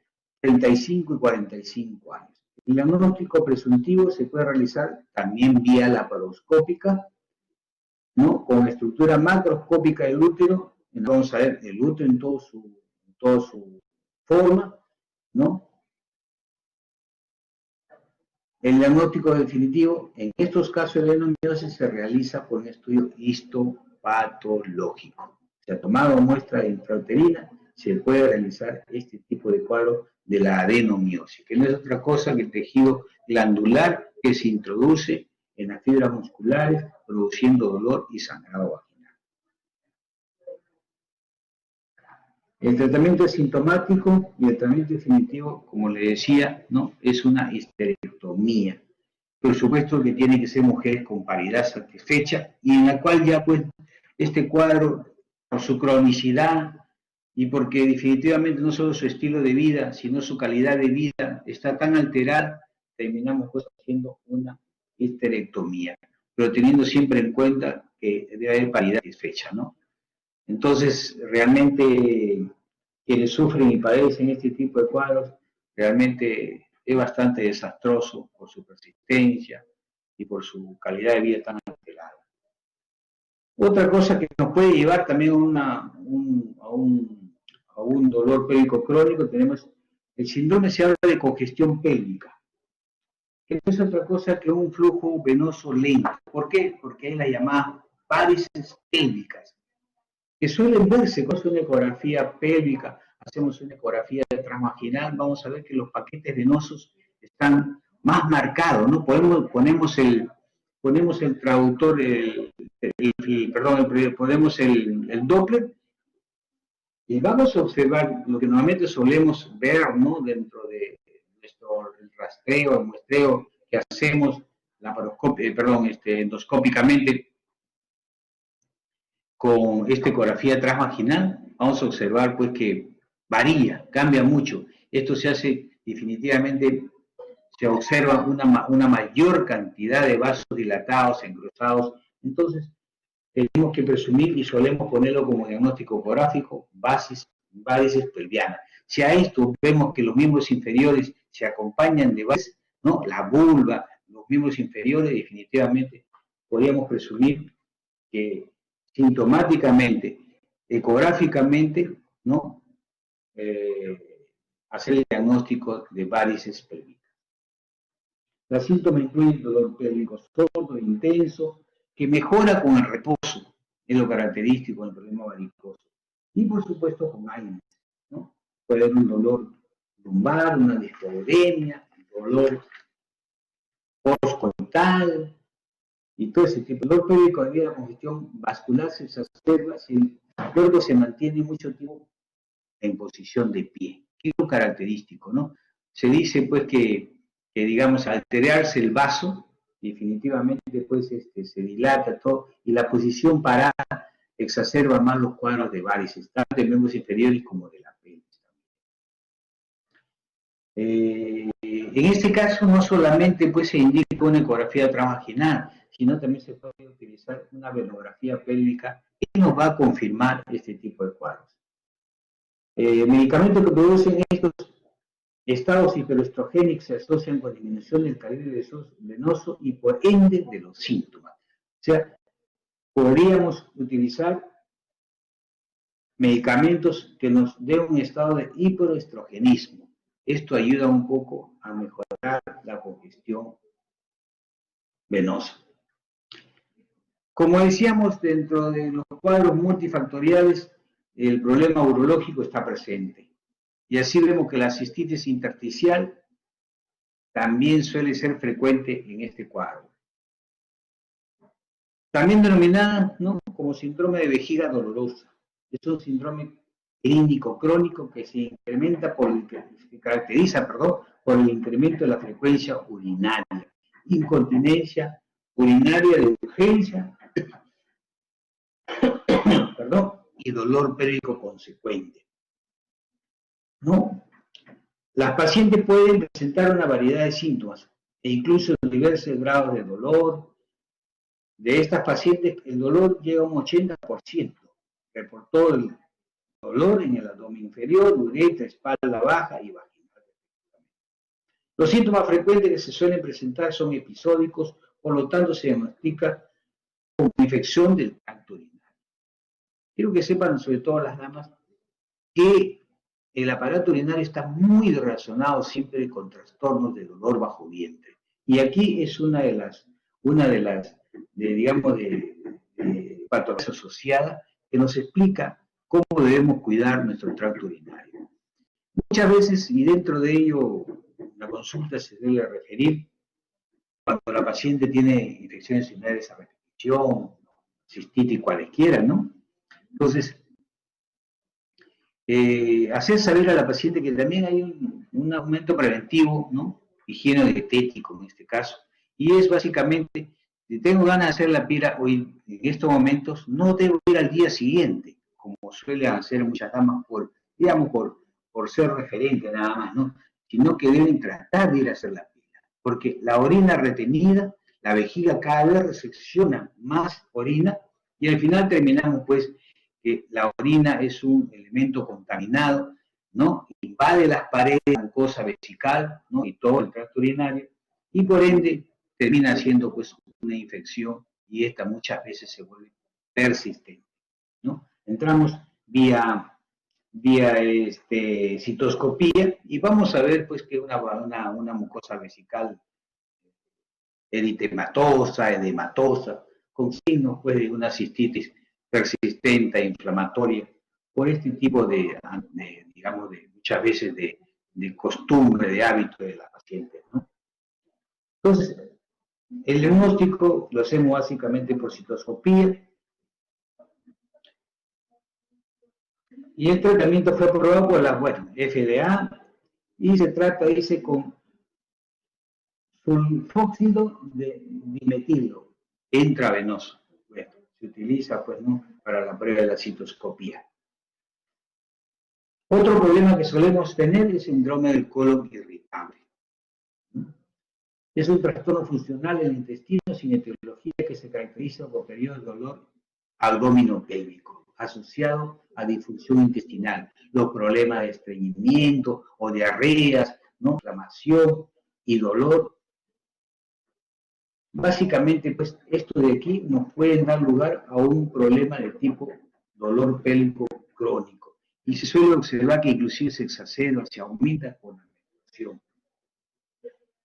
35 y 45 años. El diagnóstico presuntivo se puede realizar también vía laparoscópica, ¿no? Con estructura macroscópica del útero. Vamos a ver el útero en toda su forma, ¿no? El diagnóstico definitivo en estos casos de adenomiosis se realiza por un estudio histopatológico. Se ha tomado muestra intrauterina, se puede realizar este tipo de cuadro de la adenomiosis, que no es otra cosa que el tejido glandular que se introduce en las fibras musculares, produciendo dolor y sangrado vaginal. El tratamiento es sintomático y el tratamiento definitivo, como le decía, ¿no? Es una histerectomía. Por supuesto que tiene que ser mujeres con paridad satisfecha y en la cual ya pues este cuadro, por su cronicidad y porque definitivamente no solo su estilo de vida, sino su calidad de vida está tan alterada, terminamos pues haciendo una histerectomía, pero teniendo siempre en cuenta que debe haber paridad satisfecha, ¿no? Entonces, realmente, quienes sufren y padecen este tipo de cuadros, realmente es bastante desastroso por su persistencia y por su calidad de vida tan alterada. Otra cosa que nos puede llevar también a un dolor pélvico crónico, tenemos el síndrome, se habla de congestión pélvica, que no es otra cosa que un flujo venoso lento. ¿Por qué? Porque hay las llamadas varices pélvicas, que suelen verse con una ecografía pélvica. Hacemos una ecografía transvaginal, vamos a ver que los paquetes venosos están más marcados, ¿no? Ponemos el traductor, ponemos el Doppler y vamos a observar lo que normalmente solemos ver, ¿no? Dentro de nuestro rastreo, el muestreo que hacemos endoscópicamente con esta ecografía transvaginal. Vamos a observar pues que varía, cambia mucho. Esto se hace definitivamente, se observa una mayor cantidad de vasos dilatados, engrosados. Entonces, tenemos que presumir y solemos ponerlo como diagnóstico ecográfico, varices pelvianas. Si a esto vemos que los miembros inferiores se acompañan de varices, ¿no? La vulva, los miembros inferiores, definitivamente podríamos presumir que sintomáticamente, ecográficamente, ¿no? Hacer el diagnóstico de varices pélvicas. Los síntomas incluyen dolor pélvico sordo, intenso, que mejora con el reposo, es lo característico del problema varicoso. Y por supuesto con AINES, ¿no? Puede haber un dolor lumbar, una dispareunia, dolor postcoital, y todo ese tipo. El dolor pélvico debido a la congestión vascular se exacerba si el cuerpo se mantiene mucho tiempo en posición de pie, que es lo característico, ¿no? Se dice pues que digamos, al alterarse el vaso, definitivamente pues se dilata todo, y la posición parada exacerba más los cuadros de varices, tanto de miembros inferiores como de la pelvis. En este caso no solamente pues se indica una ecografía transvaginal, sino también se puede utilizar una venografía pélvica que nos va a confirmar este tipo de cuadros. Medicamentos que producen estos estados hiperestrogénicos se asocian con disminución del calibre venoso y por ende de los síntomas. O sea, podríamos utilizar medicamentos que nos den un estado de hiperestrogenismo. Esto ayuda un poco a mejorar la congestión venosa. Como decíamos, dentro de los cuadros multifactoriales, el problema urológico está presente. Y así vemos que la cistitis intersticial también suele ser frecuente en este cuadro. También denominada, ¿no?, como síndrome de vejiga dolorosa. Es un síndrome clínico crónico que se caracteriza, por el incremento de la frecuencia urinaria, incontinencia urinaria de urgencia, y dolor pélvico consecuente, ¿no? Las pacientes pueden presentar una variedad de síntomas e incluso diversos grados de dolor. De estas pacientes, el dolor llega a un 80%. Reportó el dolor en el abdomen inferior, uretra, espalda baja y vagina. Los síntomas frecuentes que se suelen presentar son episódicos, por lo tanto se diagnostica como infección del tracto urinario. Quiero que sepan, sobre todo las damas, que el aparato urinario está muy relacionado siempre con trastornos de dolor bajo vientre. Y aquí es una de las patologías asociadas que nos explica cómo debemos cuidar nuestro tracto urinario. Muchas veces, y dentro de ello, la consulta se debe referir cuando la paciente tiene infecciones urinarias a repetición, cistitis cualesquiera, ¿no? Entonces, hacer saber a la paciente que también hay un aumento preventivo, ¿no?, higieno-dietético en este caso, y es básicamente, si tengo ganas de hacer la pila hoy, en estos momentos, no debo ir al día siguiente, como suelen hacer muchas damas por ser referente nada más, ¿no?, sino que deben tratar de ir a hacer la pila, porque la orina retenida, la vejiga cada vez resecciona más orina, y al final terminamos pues que la orina es un elemento contaminado, ¿no?, invade las paredes, la mucosa vesical, ¿no?, y todo el tracto urinario, y por ende termina siendo pues una infección, y esta muchas veces se vuelve persistente, ¿no? Entramos vía citoscopía y vamos a ver pues que una mucosa vesical eritematosa, edematosa, con signos pues de una cistitis persistente e inflamatoria, por este tipo digamos, muchas veces de costumbre, de hábito de la paciente, ¿no? Entonces, el diagnóstico lo hacemos básicamente por citoscopía, y el tratamiento fue aprobado por la FDA, y se trata, dice, con sulfóxido de dimetilo intravenoso. Bueno, se utiliza pues, ¿no?, para la prueba de la citoscopía. Otro problema que solemos tener es el síndrome del colon irritable. Es un trastorno funcional del intestino sin etiología que se caracteriza por periodos de dolor abdominopélvico asociado a disfunción intestinal, los problemas de estreñimiento o diarreas, ¿no?, inflamación y dolor. Básicamente, pues, esto de aquí nos puede dar lugar a un problema de tipo dolor pélvico crónico. Y se suele observar que inclusive se exacerba, se aumenta con la menstruación.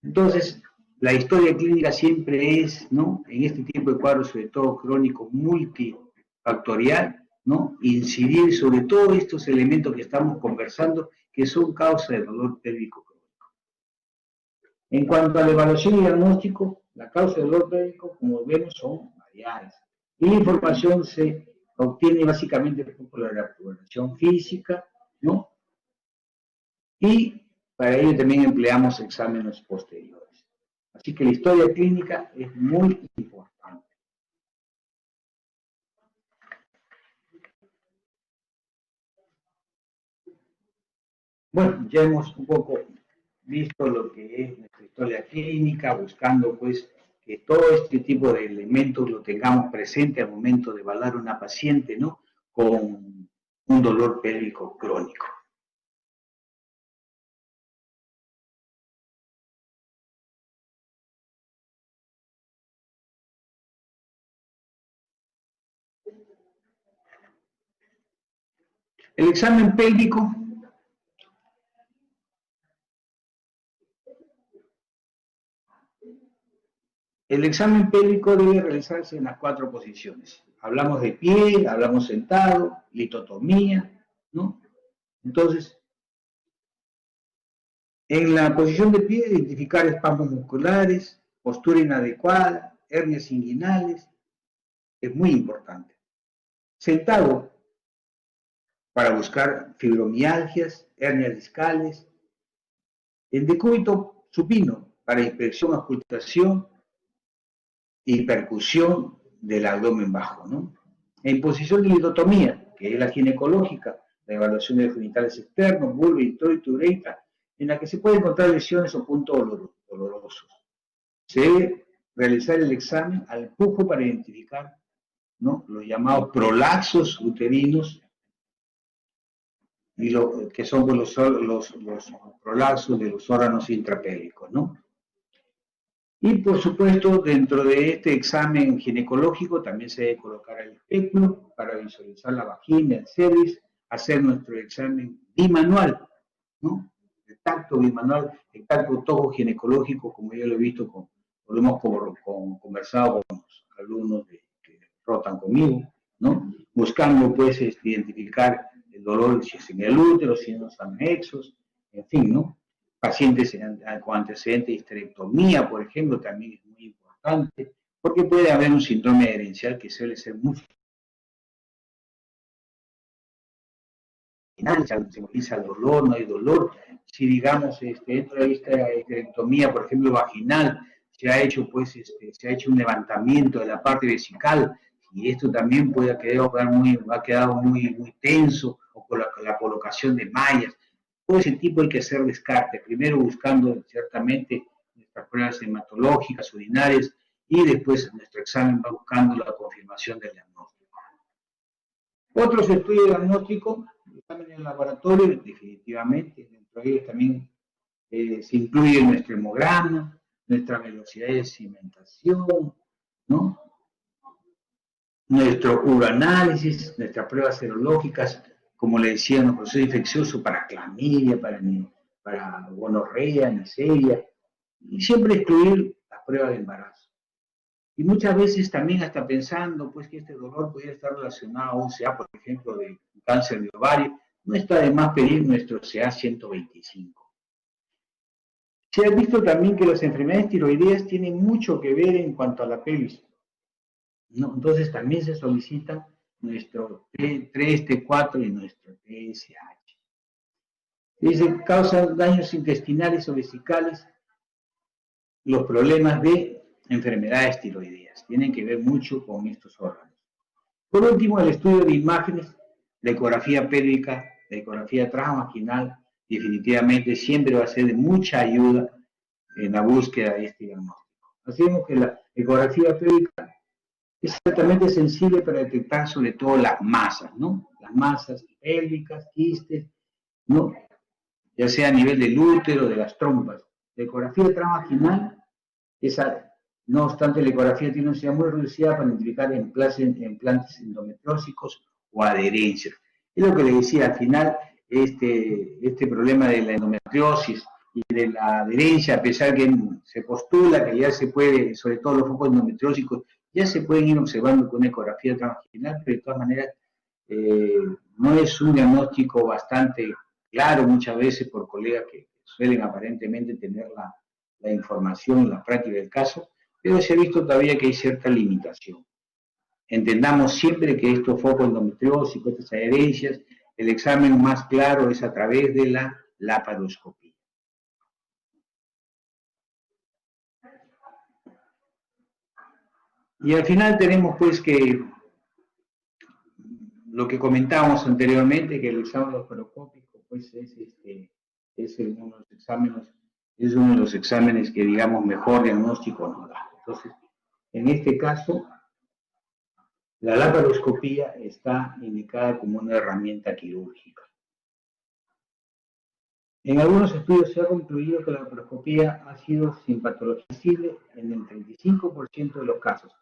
Entonces, la historia clínica siempre es, ¿no?, en este tipo de cuadros, sobre todo crónico, multifactorial, ¿no?, incidir sobre todos estos elementos que estamos conversando, que son causa de dolor pélvico crónico. En cuanto a la evaluación y diagnóstico, la causa del dolor pélvico, como vemos, son variadas. Y la información se obtiene básicamente por la exploración física, ¿no? Y para ello también empleamos exámenes posteriores. Así que la historia clínica es muy importante. Bueno, ya hemos un poco visto lo que es nuestra historia clínica, buscando pues que todo este tipo de elementos lo tengamos presente al momento de evaluar a una paciente, ¿no?, con un dolor pélvico crónico. El examen pélvico debe realizarse en las 4 posiciones. Hablamos de pie, hablamos sentado, litotomía, ¿no? Entonces, En la posición de pie, identificar espasmos musculares, postura inadecuada, hernias inguinales, es muy importante. Sentado, para buscar fibromialgias, hernias discales. En decúbito supino, para inspección, auscultación y percusión del abdomen bajo, ¿no? En posición de litotomía, que es la ginecológica, la evaluación de los genitales externos, vulva, introito, uretra, en la que se pueden encontrar lesiones o puntos dolorosos. Se debe realizar el examen al pujo para identificar, ¿no?, los llamados prolaxos uterinos, y que son los prolaxos de los órganos intrapélvicos, ¿no? Y por supuesto, dentro de este examen ginecológico también se debe colocar el espéculo para visualizar la vagina, el cervix, hacer nuestro examen bimanual, ¿no? El tacto bimanual, el tacto toco ginecológico, como yo lo he visto, lo hemos conversado con los alumnos que rotan conmigo, ¿no? Buscando, pues, identificar el dolor, si es en el útero, si en los anexos, en fin, ¿no? Pacientes con antecedentes de histerectomía, por ejemplo, también es muy importante, porque puede haber un síndrome herencial que suele ser muy se moviliza el dolor, no hay dolor. Si, digamos, dentro de esta histerectomía, por ejemplo, vaginal, se ha hecho, pues, se ha hecho un levantamiento de la parte vesical, y esto también ha quedado muy tenso, o con la colocación de mallas. Todo ese tipo hay que hacer descarte, primero buscando ciertamente nuestras pruebas hematológicas, urinarias, y después nuestro examen va buscando la confirmación del diagnóstico. Otros estudios diagnósticos, exámenes en laboratorio, definitivamente, dentro de ellos también se incluye nuestro hemograma, nuestra velocidad de cimentación, ¿no?, nuestro uroanálisis, nuestras pruebas serológicas, como le decía, un proceso infeccioso para clamidia, para gonorrea, neisseria, y siempre excluir las pruebas de embarazo. Y muchas veces también hasta pensando, pues, que este dolor podría estar relacionado a un CA, por ejemplo, de cáncer de ovario, no está de más pedir nuestro CA 125. Se ha visto también que las enfermedades tiroideas tienen mucho que ver en cuanto a la pelvis, ¿no? Entonces también se solicita nuestro T3, T4 y nuestro TSH. Dice, causan daños intestinales o vesicales los problemas de enfermedades tiroideas. Tienen que ver mucho con estos órganos. Por último, el estudio de imágenes, la ecografía pélvica, la ecografía transvaginal, definitivamente siempre va a ser de mucha ayuda en la búsqueda de este diagnóstico. Hacemos que la ecografía pélvica es altamente sensible para detectar sobre todo las masas, ¿no? Las masas pélvicas, quistes, ¿no?, ya sea a nivel del útero, de las trompas. La ecografía transvaginal, no obstante, la ecografía tiene una sensibilidad muy reducida para identificar implantes endometriósicos o adherencias. Es lo que le decía, al final, este problema de la endometriosis y de la adherencia, a pesar que se postula que ya se puede, sobre todo los focos endometriósicos, ya se pueden ir observando con una ecografía transvaginal, pero de todas maneras no es un diagnóstico bastante claro muchas veces por colegas que suelen aparentemente tener la información, la práctica del caso, pero se ha visto todavía que hay cierta limitación. Entendamos siempre que estos focos endometriósicos, estas adherencias, el examen más claro es a través de la laparoscopía. Y al final tenemos, pues, que lo que comentábamos anteriormente, que el examen laparoscópico, pues, es uno de los exámenes que, digamos, mejor diagnóstico nos da. Entonces, en este caso, la laparoscopía está indicada como una herramienta quirúrgica. En algunos estudios se ha concluido que la laparoscopía ha sido sin patología visible en el 35% de los casos.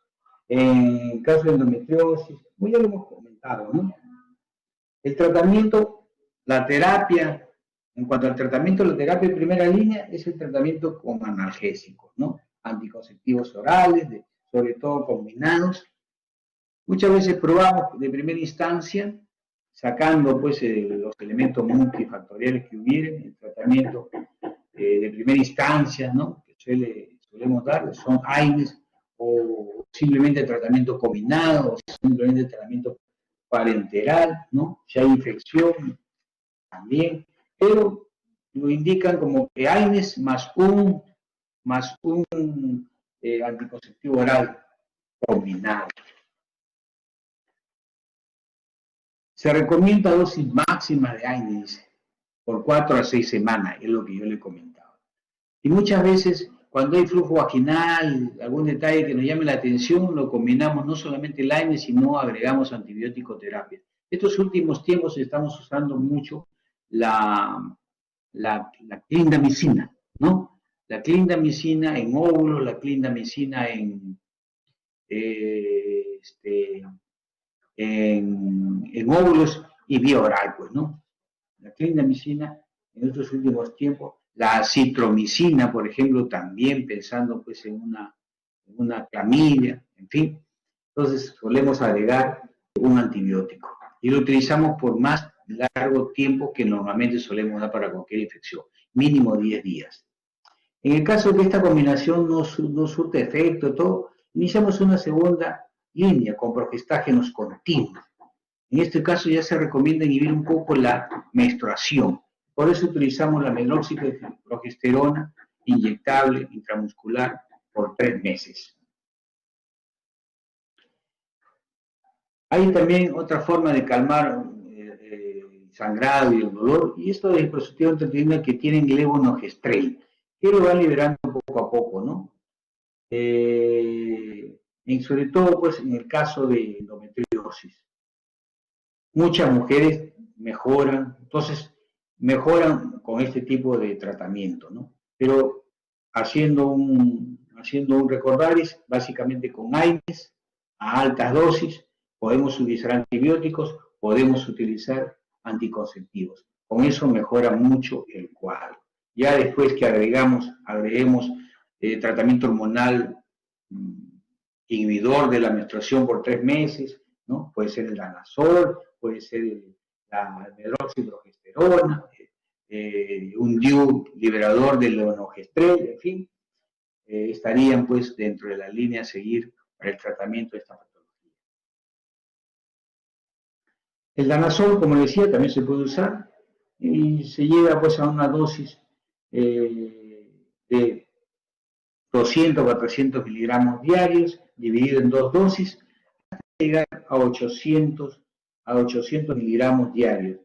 En caso de endometriosis, como ya lo hemos comentado, ¿no? El tratamiento, la terapia, en cuanto al tratamiento, la terapia de primera línea es el tratamiento con analgésicos, ¿no? Anticonceptivos orales, sobre todo combinados. Muchas veces probamos de primera instancia, sacando, pues, los elementos multifactoriales que hubieran, el tratamiento de primera instancia, ¿no? Que solemos dar, son AINES, o simplemente tratamiento combinado, o simplemente tratamiento parenteral, ¿no? Si hay infección, también, pero lo indican como que AINES más un anticonceptivo oral combinado. Se recomienda dosis máxima de AINES por 4 a 6 semanas, es lo que yo le comentaba. Y muchas veces, cuando hay flujo vaginal, algún detalle que nos llame la atención, lo combinamos no solamente el AINES, sino agregamos antibiótico terapia. Estos últimos tiempos estamos usando mucho la clindamicina, ¿no? La clindamicina en óvulos, la clindamicina en óvulos y vía oral, pues, ¿no? La clindamicina en estos últimos tiempos, la acitromicina, por ejemplo, también pensando pues en una clamidia, en fin. Entonces solemos agregar un antibiótico y lo utilizamos por más largo tiempo que normalmente solemos dar para cualquier infección, mínimo 10 días. En el caso de que esta combinación no surte efecto, todo, iniciamos una segunda línea con progestágenos continuos. En este caso ya se recomienda inhibir un poco la menstruación. Por eso utilizamos la medroxiprogesterona inyectable intramuscular por 3 meses. Hay también otra forma de calmar el sangrado y el dolor, y esto es el dispositivo intrauterino que tienen levonorgestrel, que lo va liberando poco a poco, ¿no? Sobre todo, pues, en el caso de endometriosis. Muchas mujeres mejoran, entonces mejoran con este tipo de tratamiento, ¿no? Pero haciendo un recordaris, básicamente con AINES a altas dosis, podemos utilizar antibióticos, podemos utilizar anticonceptivos. Con eso mejora mucho el cuadro. Ya después que agreguemos tratamiento hormonal inhibidor de la menstruación por 3 meses, ¿no? Puede ser el danazol, puede ser la medroxiprogesterona, un DIU liberador del levonorgestrel, en fin, estarían pues dentro de la línea a seguir para el tratamiento de esta patología. El danazol, como decía, también se puede usar y se llega pues a una dosis de 200 a 300 miligramos diarios, dividido en 2 dosis, hasta llegar a 800 miligramos diarios.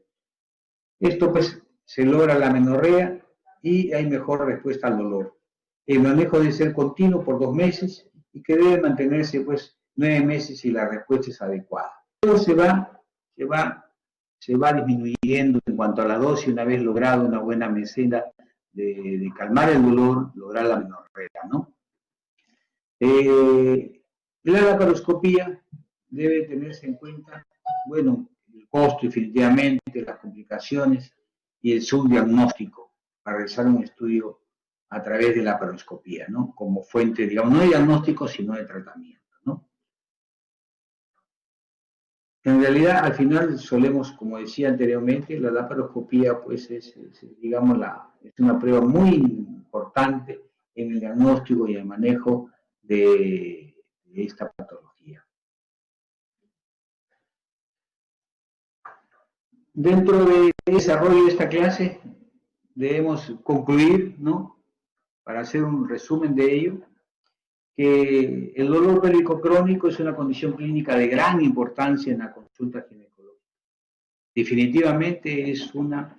Esto pues se logra la amenorrea y hay mejor respuesta al dolor. El manejo debe ser continuo por 2 meses y que debe mantenerse pues 9 meses si la respuesta es adecuada. Luego se va disminuyendo en cuanto a la dosis una vez logrado una buena meseta de calmar el dolor, lograr la amenorrea, ¿no? La laparoscopía debe tenerse en cuenta, bueno, el costo definitivamente, las complicaciones y el subdiagnóstico para realizar un estudio a través de la laparoscopía, ¿no? Como fuente, digamos, no de diagnóstico, sino de tratamiento, ¿no? En realidad, al final solemos, como decía anteriormente, la laparoscopía, pues, digamos, es una prueba muy importante en el diagnóstico y el manejo de esta patología. Dentro del desarrollo de esta clase, debemos concluir, ¿no? Para hacer un resumen de ello, que el dolor pélvico crónico es una condición clínica de gran importancia en la consulta ginecológica. Definitivamente es una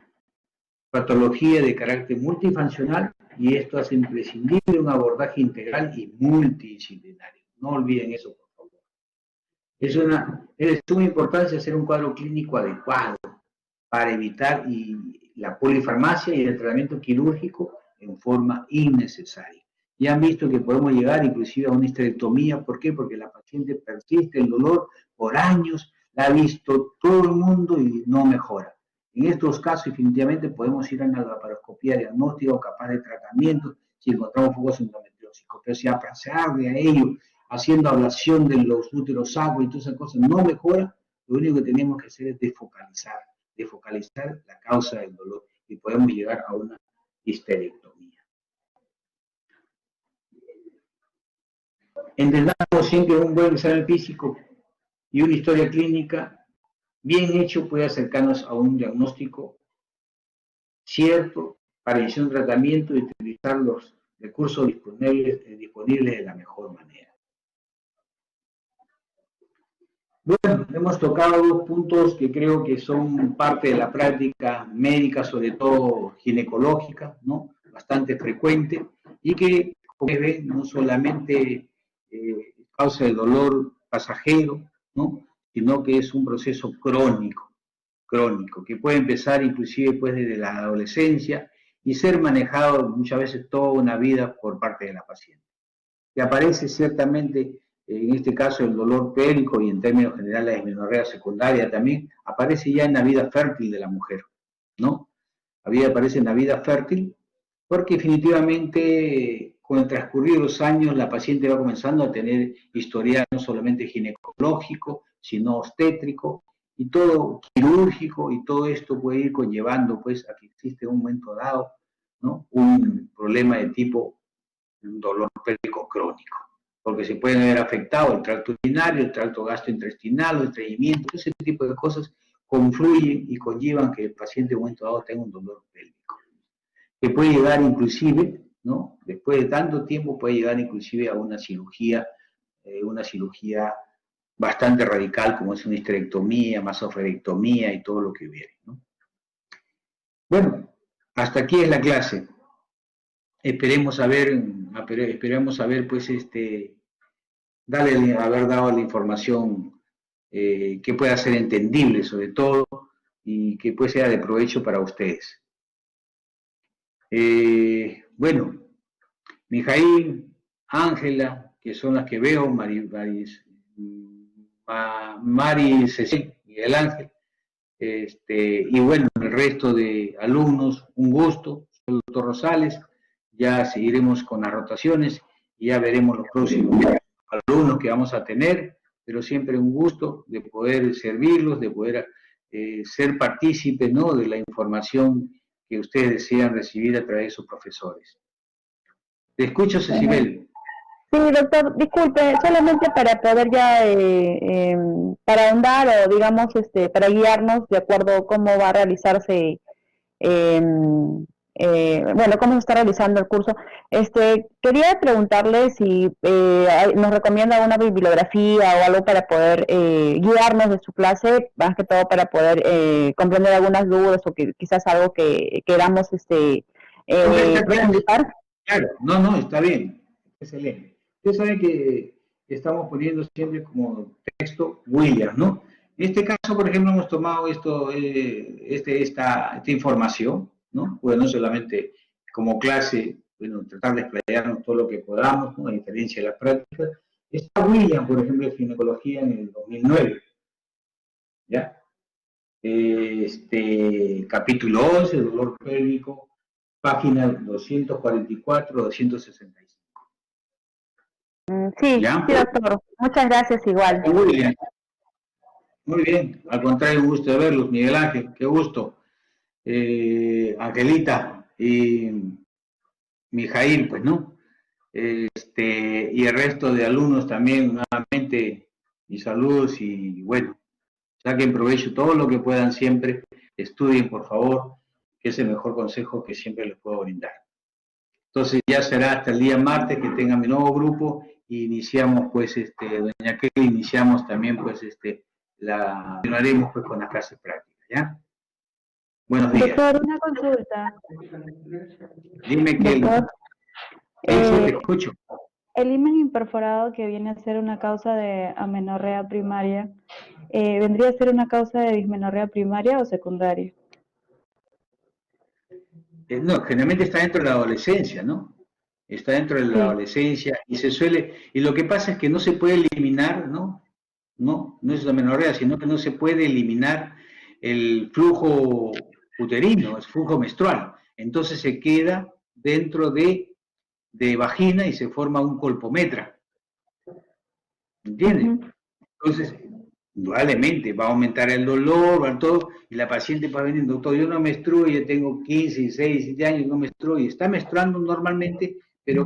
patología de carácter multifuncional y esto hace imprescindible un abordaje integral y multidisciplinario. No olviden eso, por favor. Es de suma importancia hacer un cuadro clínico adecuado para evitar la polifarmacia y el tratamiento quirúrgico en forma innecesaria. Ya han visto que podemos llegar inclusive a una histerectomía. ¿Por qué? Porque la paciente persiste el dolor por años, la ha visto todo el mundo y no mejora. En estos casos definitivamente podemos ir a una laparoscopía diagnóstica o capaz de tratamiento si encontramos focos endometriósicos. Pero si a pesar de ello, haciendo ablación de los úteros sacros y todas esas cosas no mejora, lo único que tenemos que hacer es desfocalizar la causa del dolor y podemos llegar a una histerectomía. Entendamos siempre un buen examen físico y una historia clínica bien hecho puede acercarnos a un diagnóstico cierto para iniciar un tratamiento y utilizar los recursos disponibles de la mejor manera. Bueno, hemos tocado dos puntos que creo que son parte de la práctica médica, sobre todo ginecológica, ¿no? Bastante frecuente, y que, como ven, no solamente causa el dolor pasajero, ¿no? Sino que es un proceso crónico, que puede empezar inclusive pues, desde la adolescencia y ser manejado muchas veces toda una vida por parte de la paciente. Que aparece ciertamente, en este caso, el dolor pélvico y en términos generales la dismenorrea secundaria también, aparece ya en la vida fértil de la mujer, ¿no? Aparece en la vida fértil porque definitivamente con el transcurrir de los años la paciente va comenzando a tener historial no solamente ginecológico, sino obstétrico y todo quirúrgico, y todo esto puede ir conllevando pues a que existe en un momento dado, ¿no? Un problema de tipo un dolor pélvico crónico, porque se pueden ver afectado el tracto urinario, el tracto gastrointestinal, el estreñimiento, ese tipo de cosas confluyen y conllevan que el paciente en un momento dado tenga un dolor pélvico, que puede llegar inclusive, ¿no? Después de tanto tiempo puede llegar inclusive a una cirugía bastante radical, como es una histerectomía, masoferectomía y todo lo que hubiere, ¿no? Bueno, hasta aquí es la clase. Esperemos haber, pues, haber dado la información que pueda ser entendible sobre todo y que pueda ser de provecho para ustedes. Bueno, Mijail, Ángela, que son las que veo, Mari Cecil, Miguel Ángel, y bueno, el resto de alumnos, un gusto, soy el doctor Rosales, ya seguiremos con las rotaciones y ya veremos los próximos alumnos que vamos a tener, pero siempre un gusto de poder servirlos, de poder ser partícipes, ¿no?, de la información que ustedes desean recibir a través de sus profesores. Te escucho, Cecibel. Sí, doctor, disculpe, solamente para poder ya, para ahondar o digamos, para guiarnos de acuerdo a cómo va a realizarse, bueno, cómo se está realizando el curso. Quería preguntarle si nos recomienda alguna bibliografía o algo para poder guiarnos de su clase, más que todo para poder comprender algunas dudas o que quizás algo que queramos profundizar. Claro, no, está bien, excelente. Ustedes saben que estamos poniendo siempre como texto Williams, ¿no? En este caso, por ejemplo, hemos tomado esta información, ¿no? Bueno, no solamente como clase, bueno, tratar de explayarnos todo lo que podamos, ¿no?, a diferencia de las prácticas. Está Williams, por ejemplo, de ginecología en el 2009, ¿ya? Capítulo 11, dolor pélvico, página 244, 265. Sí, ¿ya? Sí, doctor. Muchas gracias, igual. Muy bien, al contrario, un gusto de verlos, Miguel Ángel, qué gusto. Angelita y Mijail, pues, ¿no? Y el resto de alumnos también, nuevamente, mis saludos y bueno, saquen provecho todo lo que puedan siempre, estudien, por favor, que es el mejor consejo que siempre les puedo brindar. Entonces ya será hasta el día martes que tenga mi nuevo grupo y iniciamos, pues, doña Kelly, iniciamos también, pues, continuaremos pues con las clases prácticas, ¿ya? Buenos días. Doctor, una consulta. Dime, Kelly. Te escucho. El himen imperforado, que viene a ser una causa de amenorrea primaria, ¿vendría a ser una causa de dismenorrea primaria o secundaria? No, generalmente está dentro de la adolescencia, ¿no? Está dentro de la adolescencia y y lo que pasa es que no se puede eliminar, ¿no? No es la amenorrea, sino que no se puede eliminar el flujo uterino, el flujo menstrual. Entonces se queda dentro de vagina y se forma un colpometra. ¿Entiendes? Entonces, indudablemente va a aumentar el dolor, va todo, y la paciente va a venir, doctor, yo no menstruo, yo tengo 15, 16, 17 años, no menstruo, y está menstruando normalmente, pero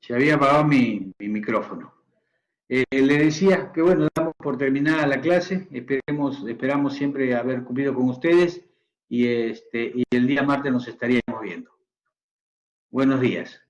Se había apagado mi micrófono. Le decía que bueno, damos por terminada la clase, esperamos siempre haber cumplido con ustedes y el día martes nos estaríamos viendo. Buenos días.